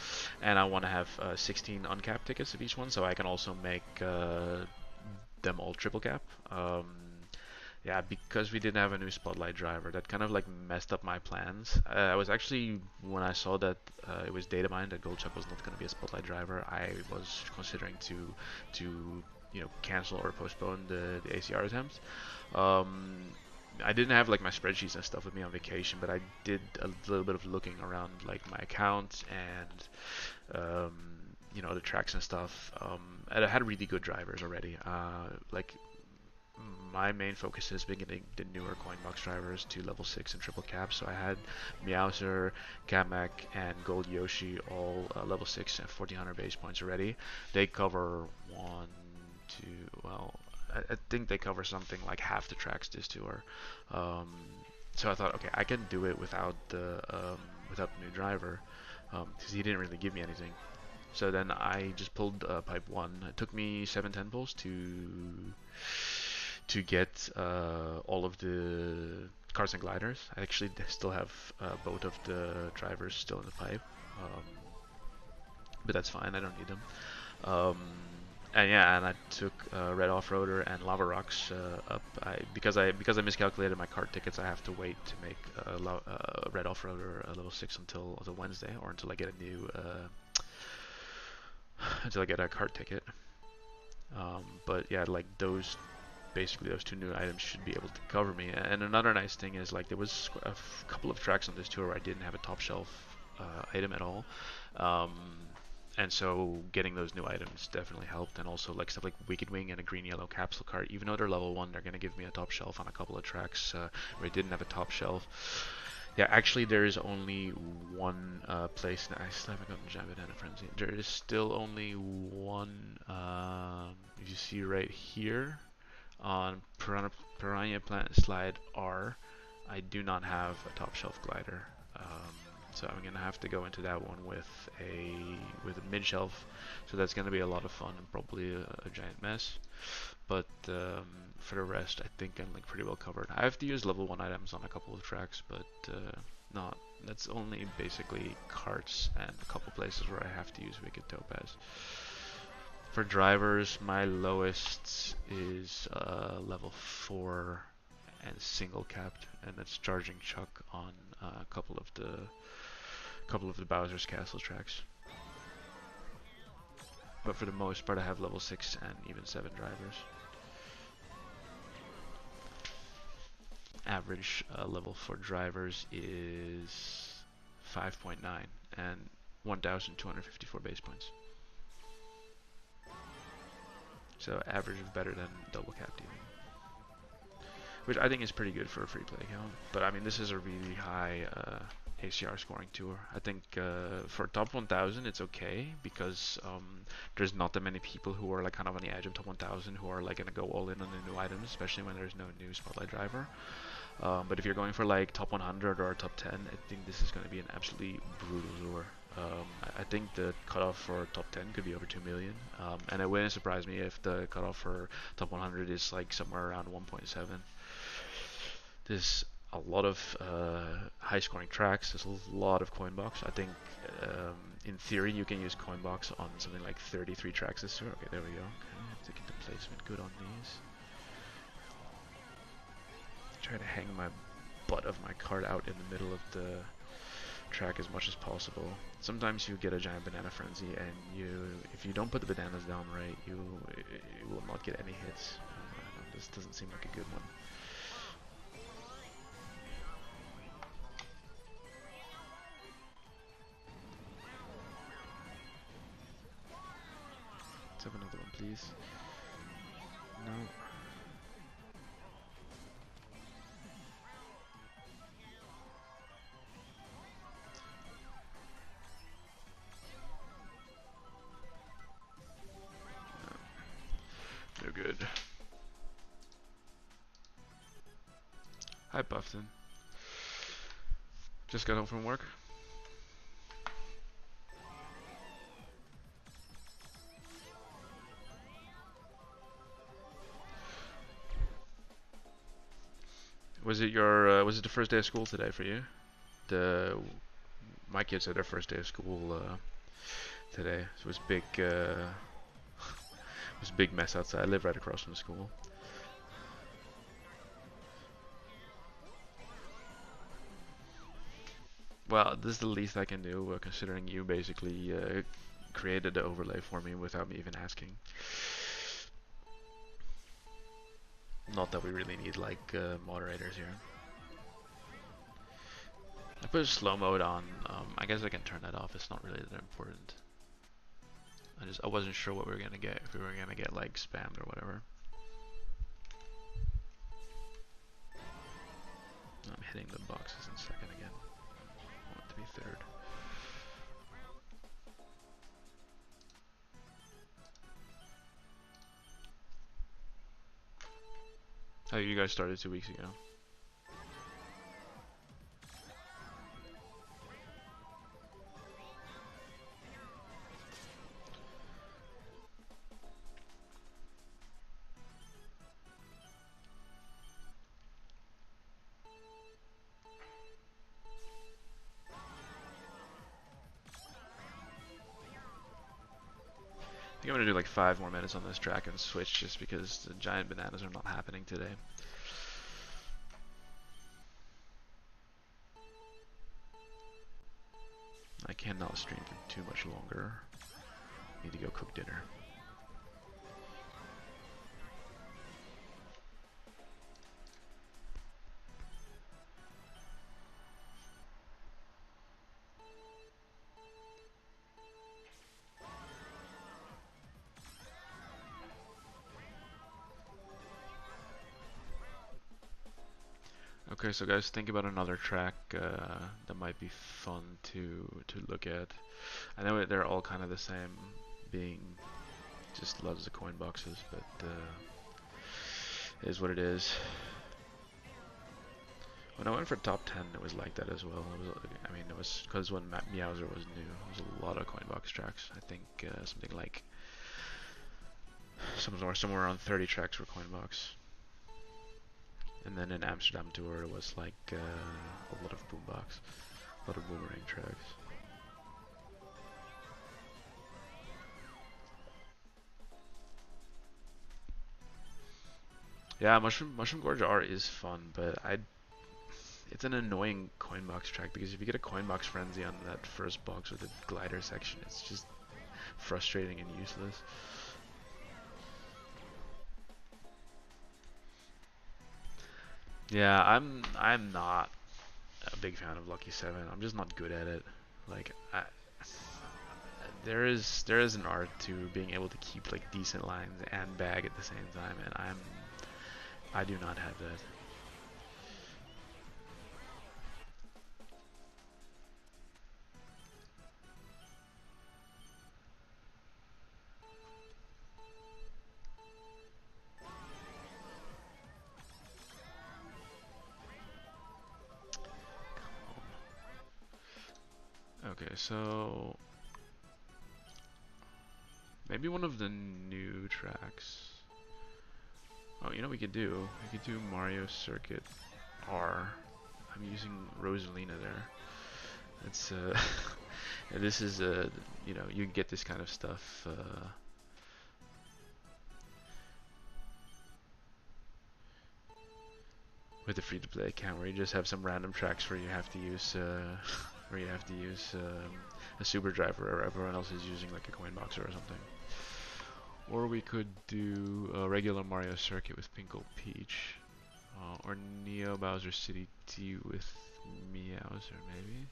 and I want to have 16 uncapped tickets of each one, so I can also make them all triple cap. Yeah, because we didn't have a new spotlight driver, that kind of like messed up my plans. I was actually, when I saw that it was data mined that Goldchuck was not going to be a spotlight driver, I was considering to cancel or postpone the ACR attempts. I didn't have like my spreadsheets and stuff with me on vacation, but I did a little bit of looking around like my account and the tracks and stuff. And I had really good drivers already. Like my main focus has been getting the newer Coinbox drivers to level 6 and triple cap. So I had Meowser, Kamek, and Gold Yoshi all level 6 and 1400 base points already. They cover one, two, well, I think they cover something like half the tracks this tour. So I thought, okay, I can do it without the new driver, because he didn't really give me anything. So then I just pulled pipe 1. It took me 7-10 pulls to get all of the cars and gliders. I actually still have both of the drivers still in the pipe, but that's fine. I don't need them. And yeah, and I took Red Off-Roader and Lava Rocks up. Because I miscalculated my card tickets, I have to wait to make Red Off-Roader level 6 until Wednesday, or until I get a new until I get a card ticket. But yeah, like basically those two new items should be able to cover me. And another nice thing is, like, there was a couple of tracks on this tour where I didn't have a top shelf item at all. And so getting those new items definitely helped, and also like stuff like Wicked Wing and a green yellow capsule card. Even though they're level 1, they're gonna give me a top shelf on a couple of tracks where I didn't have a top shelf. Yeah, actually there is only one place. I still haven't gotten Giant Banana Frenzy. There is still only one. If you see right here on Piranha Plant Slide R, I do not have a top shelf glider. So I'm gonna have to go into that one with a mid shelf. So that's gonna be a lot of fun and probably a giant mess. But for the rest, I think I'm like pretty well covered. I have to use level 1 items on a couple of tracks, but not. That's only basically carts and a couple places where I have to use Wicked Topaz. For drivers, my lowest is level 4 and single capped, and that's charging Chuck on a couple of the Bowser's Castle tracks. But for the most part, I have level 6 and even 7 drivers. Average level for drivers is 5.9 and 1,254 base points. So average is better than double capped even, which I think is pretty good for a free play account. But I mean, this is a really high ACR scoring tour. I think for top 1000 it's okay, because there's not that many people who are like kind of on the edge of top 1000 who are like gonna go all in on the new items, especially when there's no new spotlight driver. But if you're going for like top 100 or top 10, I think this is going to be an absolutely brutal tour. I think the cutoff for top 10 could be over 2 million, and it wouldn't surprise me if the cutoff for top 100 is like somewhere around 1.7. There's a lot of high scoring tracks. There's a lot of Coinbox. I think in theory you can use Coinbox on something like 33 tracks this tour. Okay, there we go. Okay, I have to get the placement good on these. Try to hang my butt of my card out in the middle of the track as much as possible. Sometimes you get a Giant Banana Frenzy, and if you don't put the bananas down right, you will not get any hits. This doesn't seem like a good one. please. No. No good. Hi, Buffton. Just got home from work. Was it your was it the first day of school today for you? My kids had their first day of school today. So it was it was a big mess outside. I live right across from the school. Well, this is the least I can do, considering you basically created the overlay for me without me even asking. Not that we really need like moderators here. I put slow mode on. I guess I can turn that off. It's not really that important. I wasn't sure what we were gonna get. If we were gonna get like spammed or whatever. I'm hitting the boxes in second again. I want it to be third. Oh, you guys started 2 weeks ago. I think I'm gonna do like 5 more minutes on this track and switch just because the giant bananas are not happening today. I cannot stream for too much longer. Need to go cook dinner. Okay, so guys, think about another track that might be fun to look at. I know they're all kind of the same, being just loves the coin boxes, but it is what it is. When I went for top 10, it was like that as well. I mean, it was because when Meowser was new, there was a lot of coin box tracks. I think something like somewhere around 30 tracks were coin box. And then in Amsterdam tour, it was like a lot of boombox, a lot of boomerang tracks. Yeah, Mushroom Gorge R is fun, but it's an annoying coin box track because if you get a coin box frenzy on that first box with the glider section, it's just frustrating and useless. Yeah, I'm not a big fan of Lucky 7. I'm just not good at it. Like there is an art to being able to keep like decent lines and bag at the same time, and I do not have that. Okay, so maybe one of the new tracks. Oh, you know what we could do? We could do Mario Circuit R. I'm using Rosalina there. It's this is you know, you get this kind of stuff with the free-to-play account where you just have some random tracks where you have to use a super driver or everyone else is using like a coin boxer or something. Or we could do a regular Mario Circuit with Pinkle Peach. Or Neo Bowser City 2 with Meowser, maybe?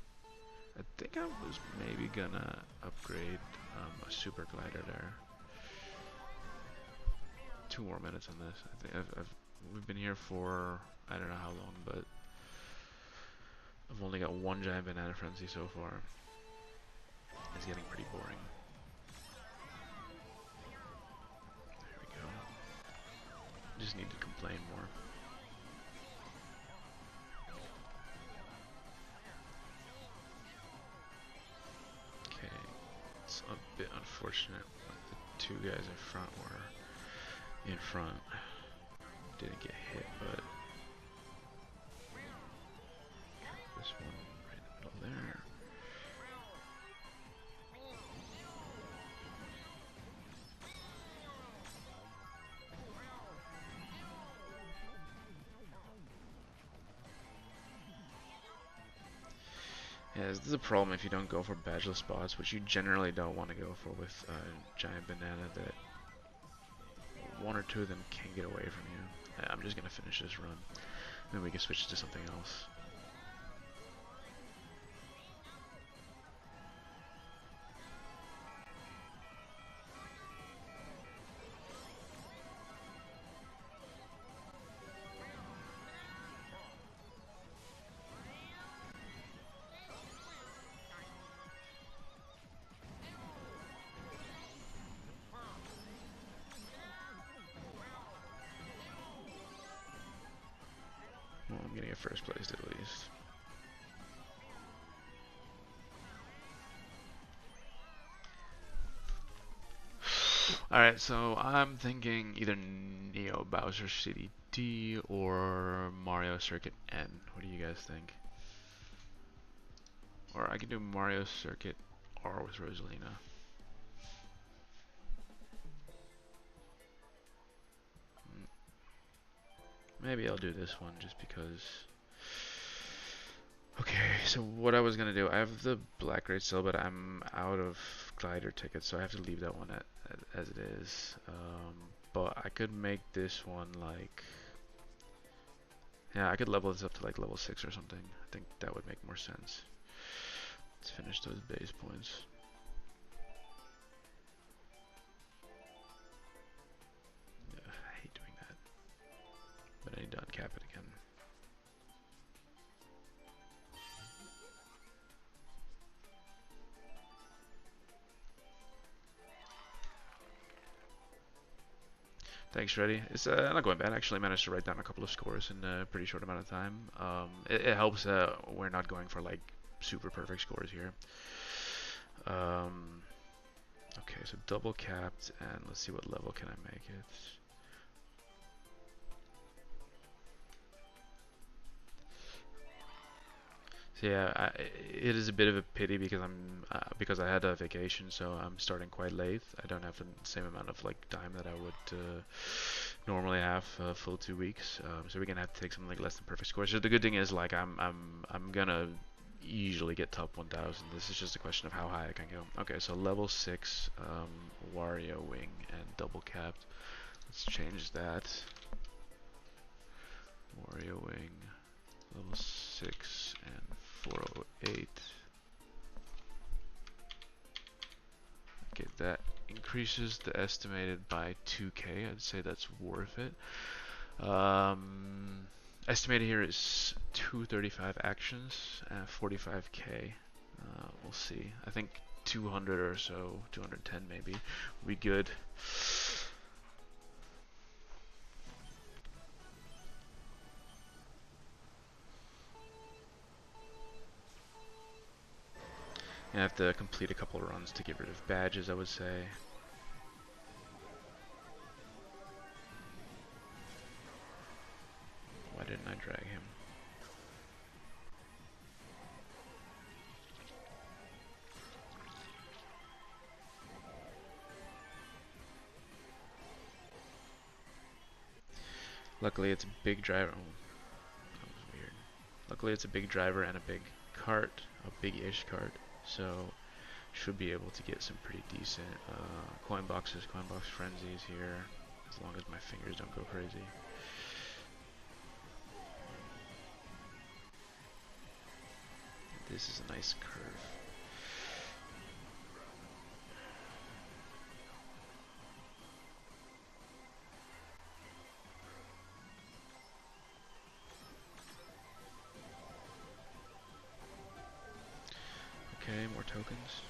I think I was maybe gonna upgrade a Super Glider there. 2 more minutes on this. I think we've been here for I don't know how long, but I've only got one giant banana frenzy so far. It's getting pretty boring. There we go. Just need to complain more. Okay, it's a bit unfortunate. The 2 guys in front were in front. Didn't get hit, but this one right in the middle there. Yeah, this is a problem if you don't go for badgeless spots, which you generally don't want to go for with giant banana, that 1 or 2 of them can get away from you. I'm just going to finish this run, then we can switch to something else. Well, I'm getting a first place at least. Alright, so I'm thinking either Neo Bowser City D or Mario Circuit N. What do you guys think? Or I can do Mario Circuit R with Rosalina. Maybe I'll do this one just because. Okay, so what I was gonna do, I have the black grade still, but I'm out of glider tickets, so I have to leave that one as it is. But I could make this one like, yeah, I could level this up to like level 6 or something. I think that would make more sense. Let's finish those base points. Yeah, I hate doing that, but I need to uncap it again. Thanks, Reddy. It's not going bad. I actually managed to write down a couple of scores in a pretty short amount of time. It helps we're not going for like super perfect scores here. Okay, so double capped, and let's see what level can I make it. So yeah, it is a bit of a pity because because I had a vacation, so I'm starting quite late. I don't have the same amount of like time that I would normally have full 2 weeks. So we're gonna have to take something like less than perfect scores. So the good thing is like I'm gonna easily get top 1000. This is just a question of how high I can go. Okay, so level 6 Wario Wing and double capped. Let's change that. Wario Wing, level 6 and 408. Okay, that increases the estimated by 2k. I'd say that's worth it. Estimated here is 235 actions and 45k. We'll see. I think 200 or so, 210 maybe, would be good. I have to complete a couple of runs to get rid of badges, I would say. Why didn't I drag him? Luckily it's a big driver. Oh, that was weird. Luckily it's a big driver and a big cart, a big-ish cart. So should be able to get some pretty decent coin box frenzies here, as long as my fingers don't go crazy. This is a nice curve. tokens.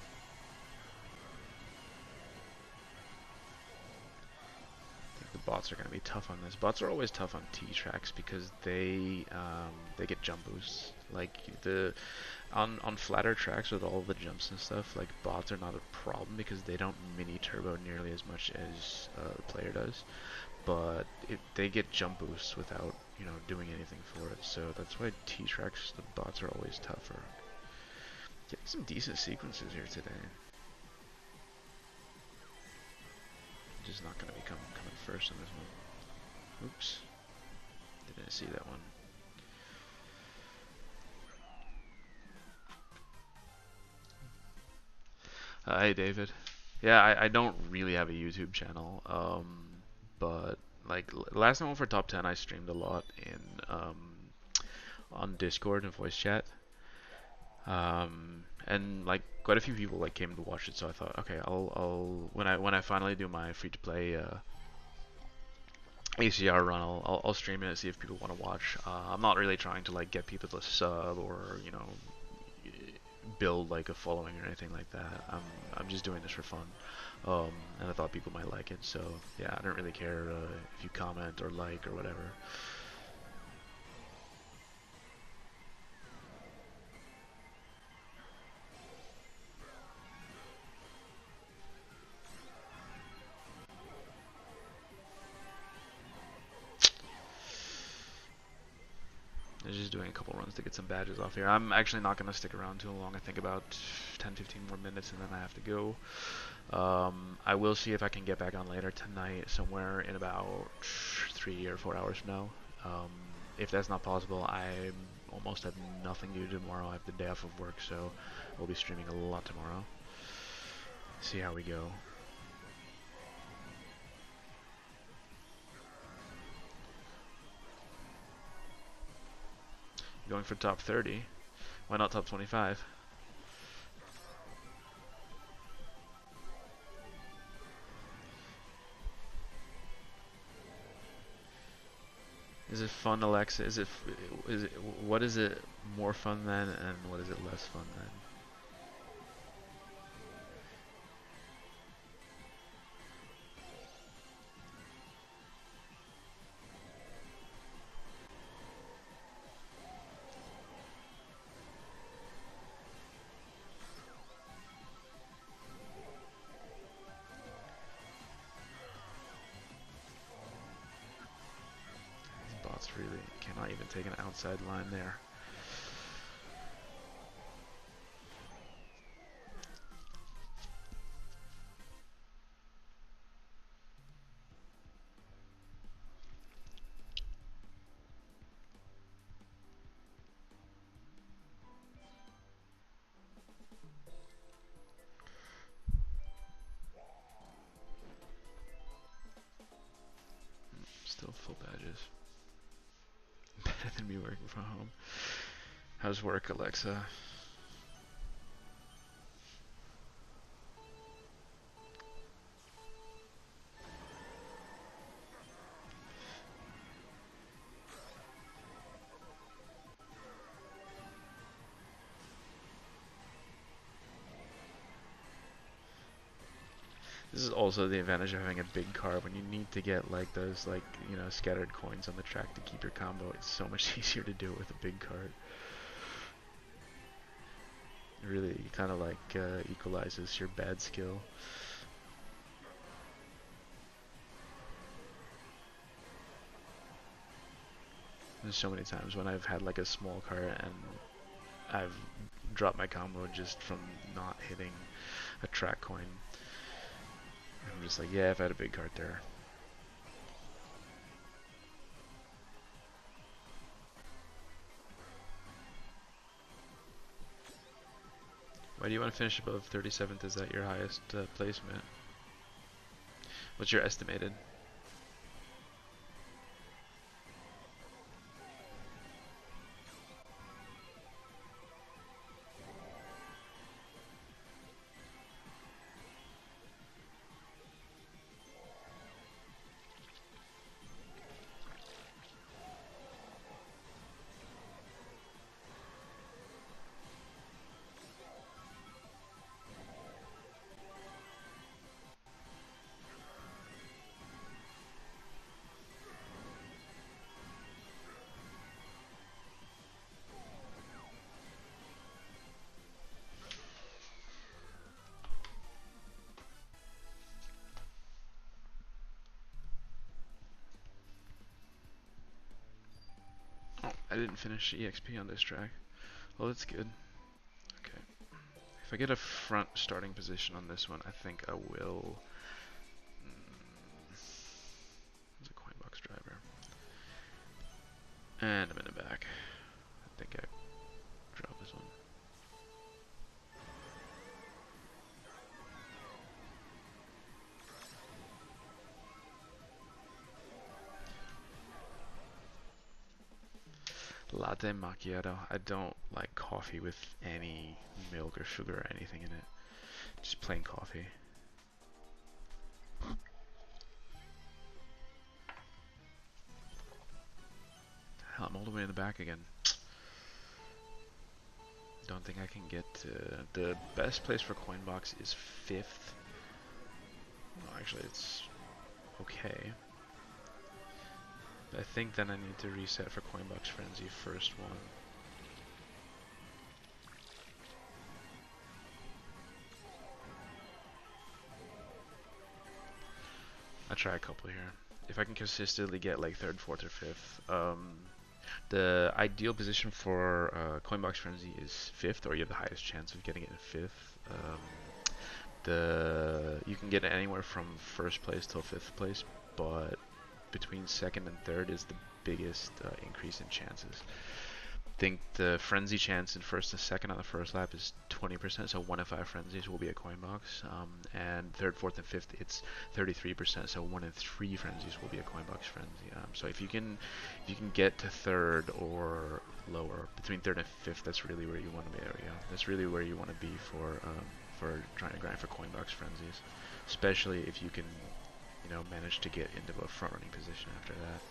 I think the bots are going to be tough on this. Bots are always tough on T tracks because they get jump boosts. Like on flatter tracks with all the jumps and stuff, like bots are not a problem because they don't mini turbo nearly as much as the player does. But they get jump boosts without doing anything for it. So that's why T tracks, the bots are always tougher. Getting some decent sequences here today. Just not going to be coming first in this one. Oops. Didn't see that one. Hey David. Yeah, I don't really have a YouTube channel, but like last time I went for top 10, I streamed a lot in on Discord and voice chat, and like quite a few people like came to watch it. So I thought, okay, I'll when I finally do my free to play ACR run, I'll stream it and see if people want to watch. I'm not really trying to like get people to sub or build like a following or anything like that. I'm just doing this for fun, and I thought people might like it. So yeah, I don't really care if you comment or like or whatever. I'm just doing a couple runs to get some badges off here. I'm actually not going to stick around too long. I think about 10-15 more minutes and then I have to go. I will see if I can get back on later tonight, somewhere in about 3 or 4 hours from now. If that's not possible, I almost have nothing to do tomorrow. I have the day off of work, so we'll be streaming a lot tomorrow. See how we go. Going for top 30. Why not top 25? Is it fun, Alexa? What is it more fun than, and what is it less fun than? Really cannot even take an outside line there. Still full badges. Better than me working from home. How's work, Alexa? This is also the advantage of having a big car. When you need to get like those scattered coins on the track to keep your combo, it's so much easier to do it with a big cart. It really kind of like equalizes your bad skill. There's so many times when I've had like a small cart and I've dropped my combo just from not hitting a track coin. I'm just like, yeah, if I had a big cart there. Why do you want to finish above 37th? Is that your highest placement? What's your estimated? I didn't finish EXP on this track. Well, that's good. Okay. If I get a front starting position on this one, I think I will. There's a coin box driver. And I'm in the back. I think I drop this one. Latte macchiato. I don't like coffee with any milk or sugar or anything in it. Just plain coffee. Hell, I'm all the way in the back again. Don't think I can get to... The best place for Coinbox is 5th. Well, actually, it's okay. I think then I need to reset for Coinbox Frenzy first one. I'll try a couple here. If I can consistently get like 3rd, 4th, or 5th. The ideal position for Coinbox Frenzy is 5th, or you have the highest chance of getting it in 5th. You can get it anywhere from 1st place till 5th place, but between 2nd and 3rd is the biggest increase in chances. I think the frenzy chance in 1st and 2nd on the first lap is 20%, so 1 in 5 frenzies will be a coin box. And 3rd, 4th, and 5th, it's 33%, so 1 in 3 frenzies will be a coin box frenzy. So if you can get to 3rd or lower, between 3rd and 5th, that's really where you want to be. There we go. That's really where you want to be for trying to grind for coin box frenzies, especially if you can, manage to get into a front running position after that.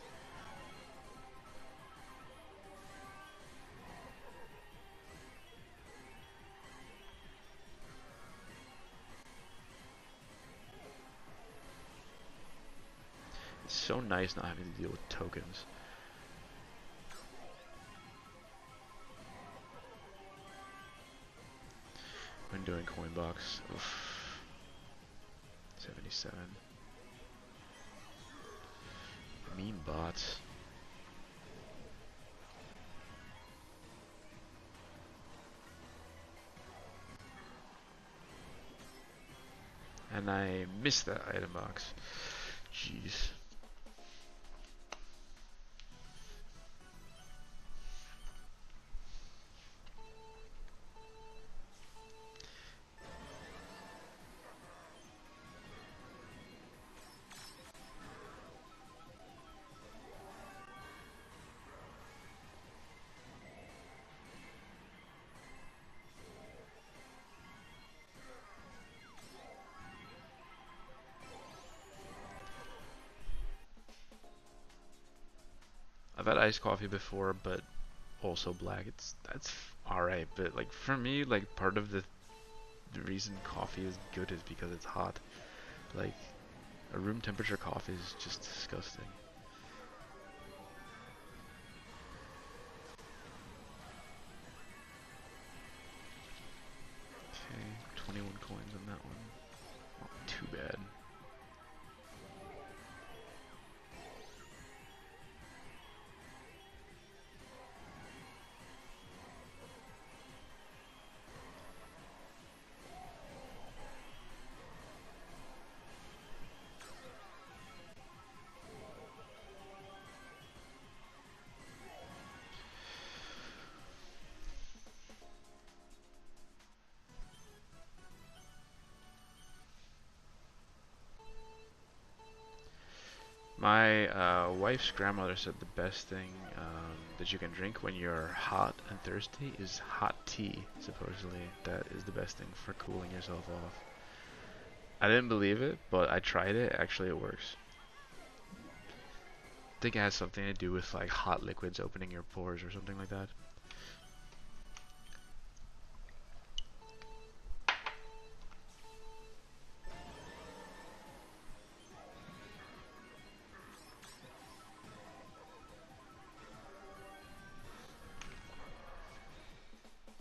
It's so nice not having to deal with tokens. When doing Coinbox, oof. 77. Mean bots. And I missed that item box. Jeez. I've had iced coffee before, but also black. That's alright, but like for me, like part of the reason coffee is good is because it's hot. Like a room temperature coffee is just disgusting. Okay, 21 coins on that one. Not too bad. My wife's grandmother said the best thing that you can drink when you're hot and thirsty is hot tea, supposedly. That is the best thing for cooling yourself off. I didn't believe it, but I tried it. Actually, it works. I think it has something to do with like hot liquids opening your pores or something like that.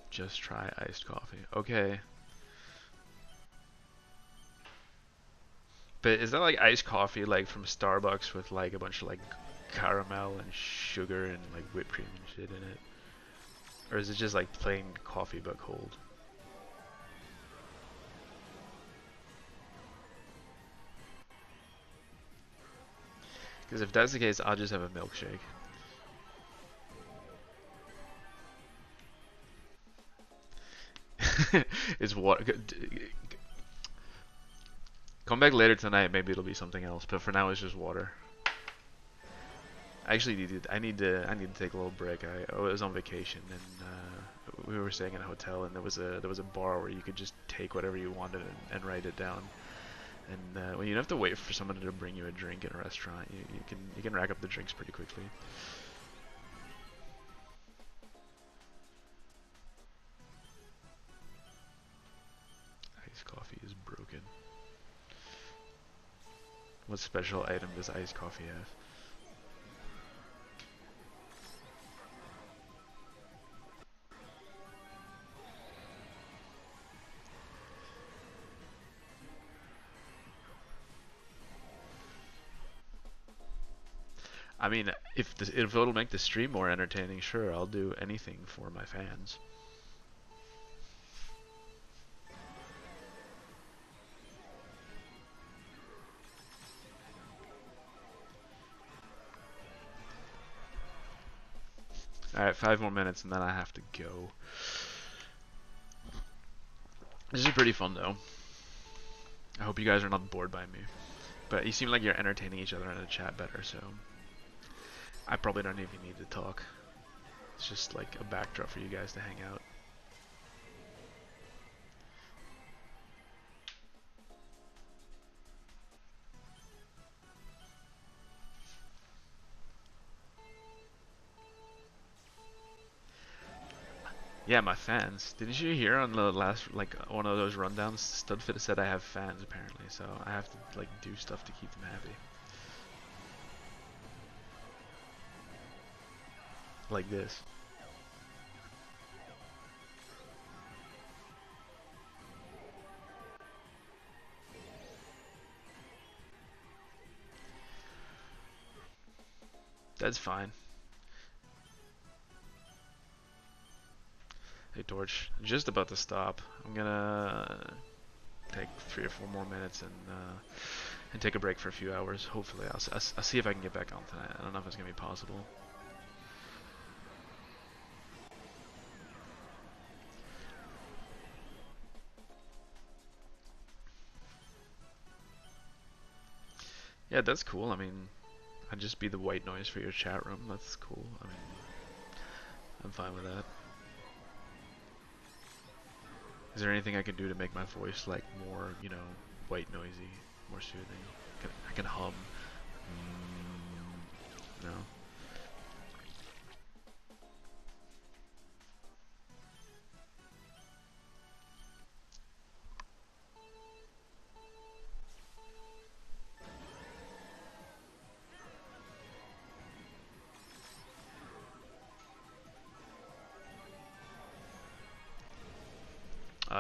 Just try iced coffee. Okay. But is that like iced coffee like from Starbucks with like a bunch of like caramel and sugar and like whipped cream and shit in it? Or is it just like plain coffee but cold? Because if that's the case, I'll just have a milkshake. It's water. Come back later tonight, maybe it'll be something else. But for now, it's just water. Actually, I need to take a little break. I was on vacation and we were staying in a hotel, and there was a bar where you could just take whatever you wanted and write it down. And when you don't have to wait for someone to bring you a drink in a restaurant, you can rack up the drinks pretty quickly. Iced coffee is broken. What special item does iced coffee have? I mean, if it'll make the stream more entertaining, sure, I'll do anything for my fans. Alright, 5 more minutes and then I have to go. This is pretty fun though. I hope you guys are not bored by me. But you seem like you're entertaining each other in the chat better, so I probably don't even need to talk. It's just like a backdrop for you guys to hang out. Yeah, my fans. Didn't you hear on the last, like, one of those rundowns? Studfit said I have fans apparently, so I have to like do stuff to keep them happy. Like this. That's fine. Hey Torch, just about to stop. I'm gonna take 3 or 4 more minutes and take a break for a few hours. Hopefully, I'll see if I can get back on tonight. I don't know if it's gonna be possible. Yeah, that's cool. I mean, I'd just be the white noise for your chat room. That's cool. I mean, I'm fine with that. Is there anything I can do to make my voice like more, you know, white noisy, more soothing? I can hum. No.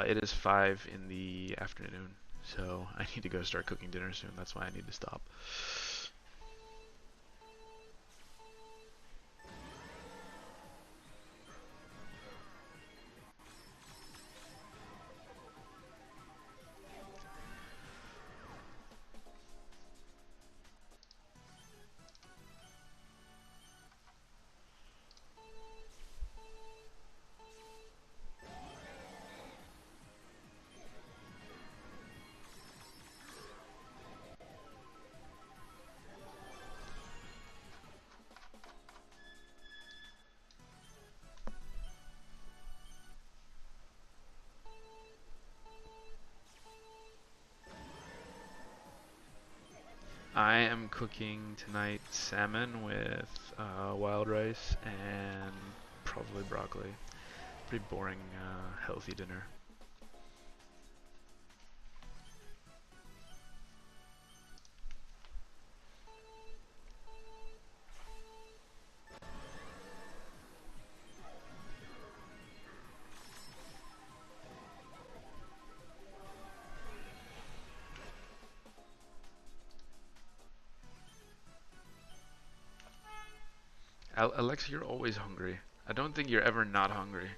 It is 5 in the afternoon, so I need to go start cooking dinner soon. That's why I need to stop. I am cooking tonight salmon with wild rice and probably broccoli. Pretty boring, healthy dinner. Alexa, you're always hungry. I don't think you're ever not hungry.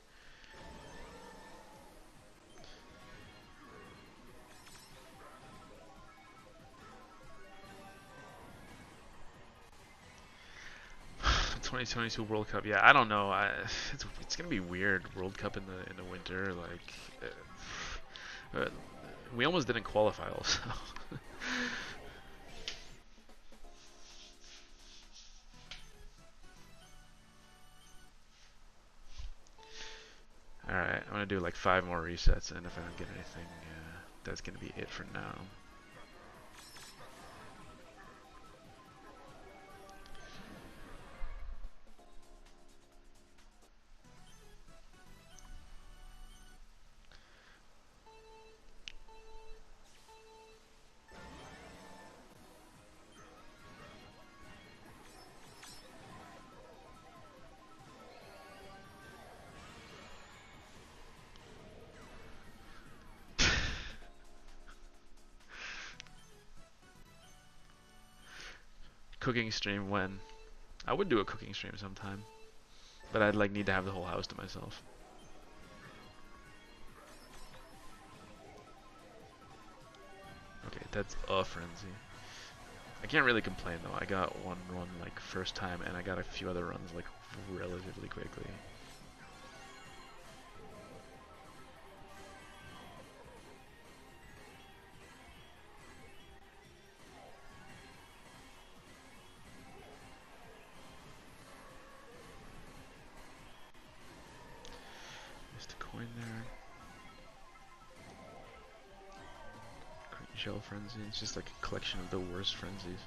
The 2022 World Cup. Yeah, I don't know. It's gonna be weird. World Cup in the winter. Like, we almost didn't qualify also. Alright, I'm gonna do like 5 more resets, and if I don't get anything, that's gonna be it for now. Cooking stream when? I would do a cooking stream sometime, but I'd like need to have the whole house to myself. Okay, that's a frenzy. I can't really complain though. I got one run like first time, and I got a few other runs like relatively quickly. Missed a coin there. Shell frenzy. It's just like a collection of the worst frenzies.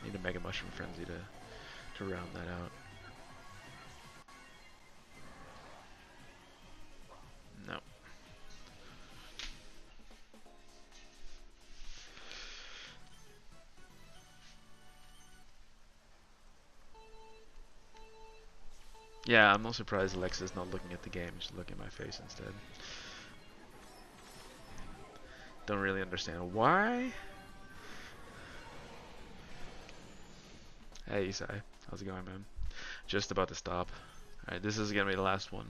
Need a mega mushroom frenzy to round that out. No. Yeah, I'm not surprised Alexa's not looking at the game, she's looking at my face instead. Don't really understand why. Hey Isai, how's it going, man? Just about to stop. Alright, this is gonna be the last one.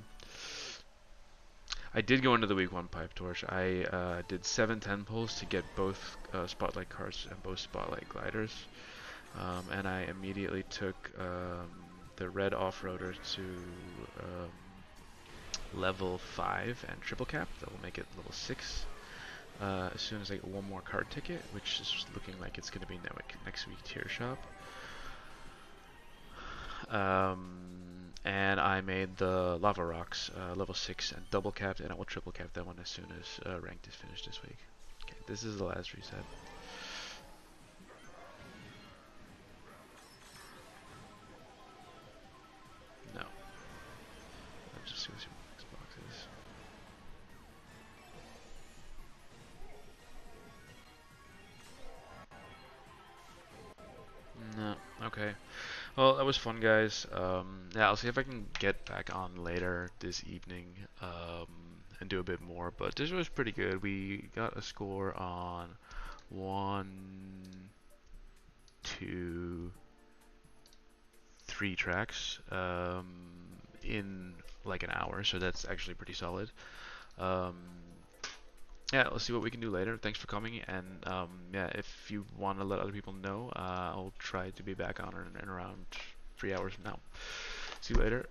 I did go into the week 1 pipe torch. I did 7-10 pulls to get both spotlight cards and both spotlight gliders. And I immediately took the red off-roader to level 5 and triple cap. That will make it level 6. As soon as I get one more card ticket, which is looking like it's going to be next week tier shop. And I made the lava rocks level 6 and double capped, and I will triple cap that one as soon as ranked is finished this week. Okay, this is the last reset. No. Let's just see what this box is. No. Okay. Well, that was fun, guys. Yeah, I'll see if I can get back on later this evening and do a bit more. But this was pretty good. We got a score on 1, 2, 3 tracks in like an hour, so that's actually pretty solid. Yeah, let's see what we can do later. Thanks for coming, and yeah, if you want to let other people know, I'll try to be back on in around 3 hours from now. See you later.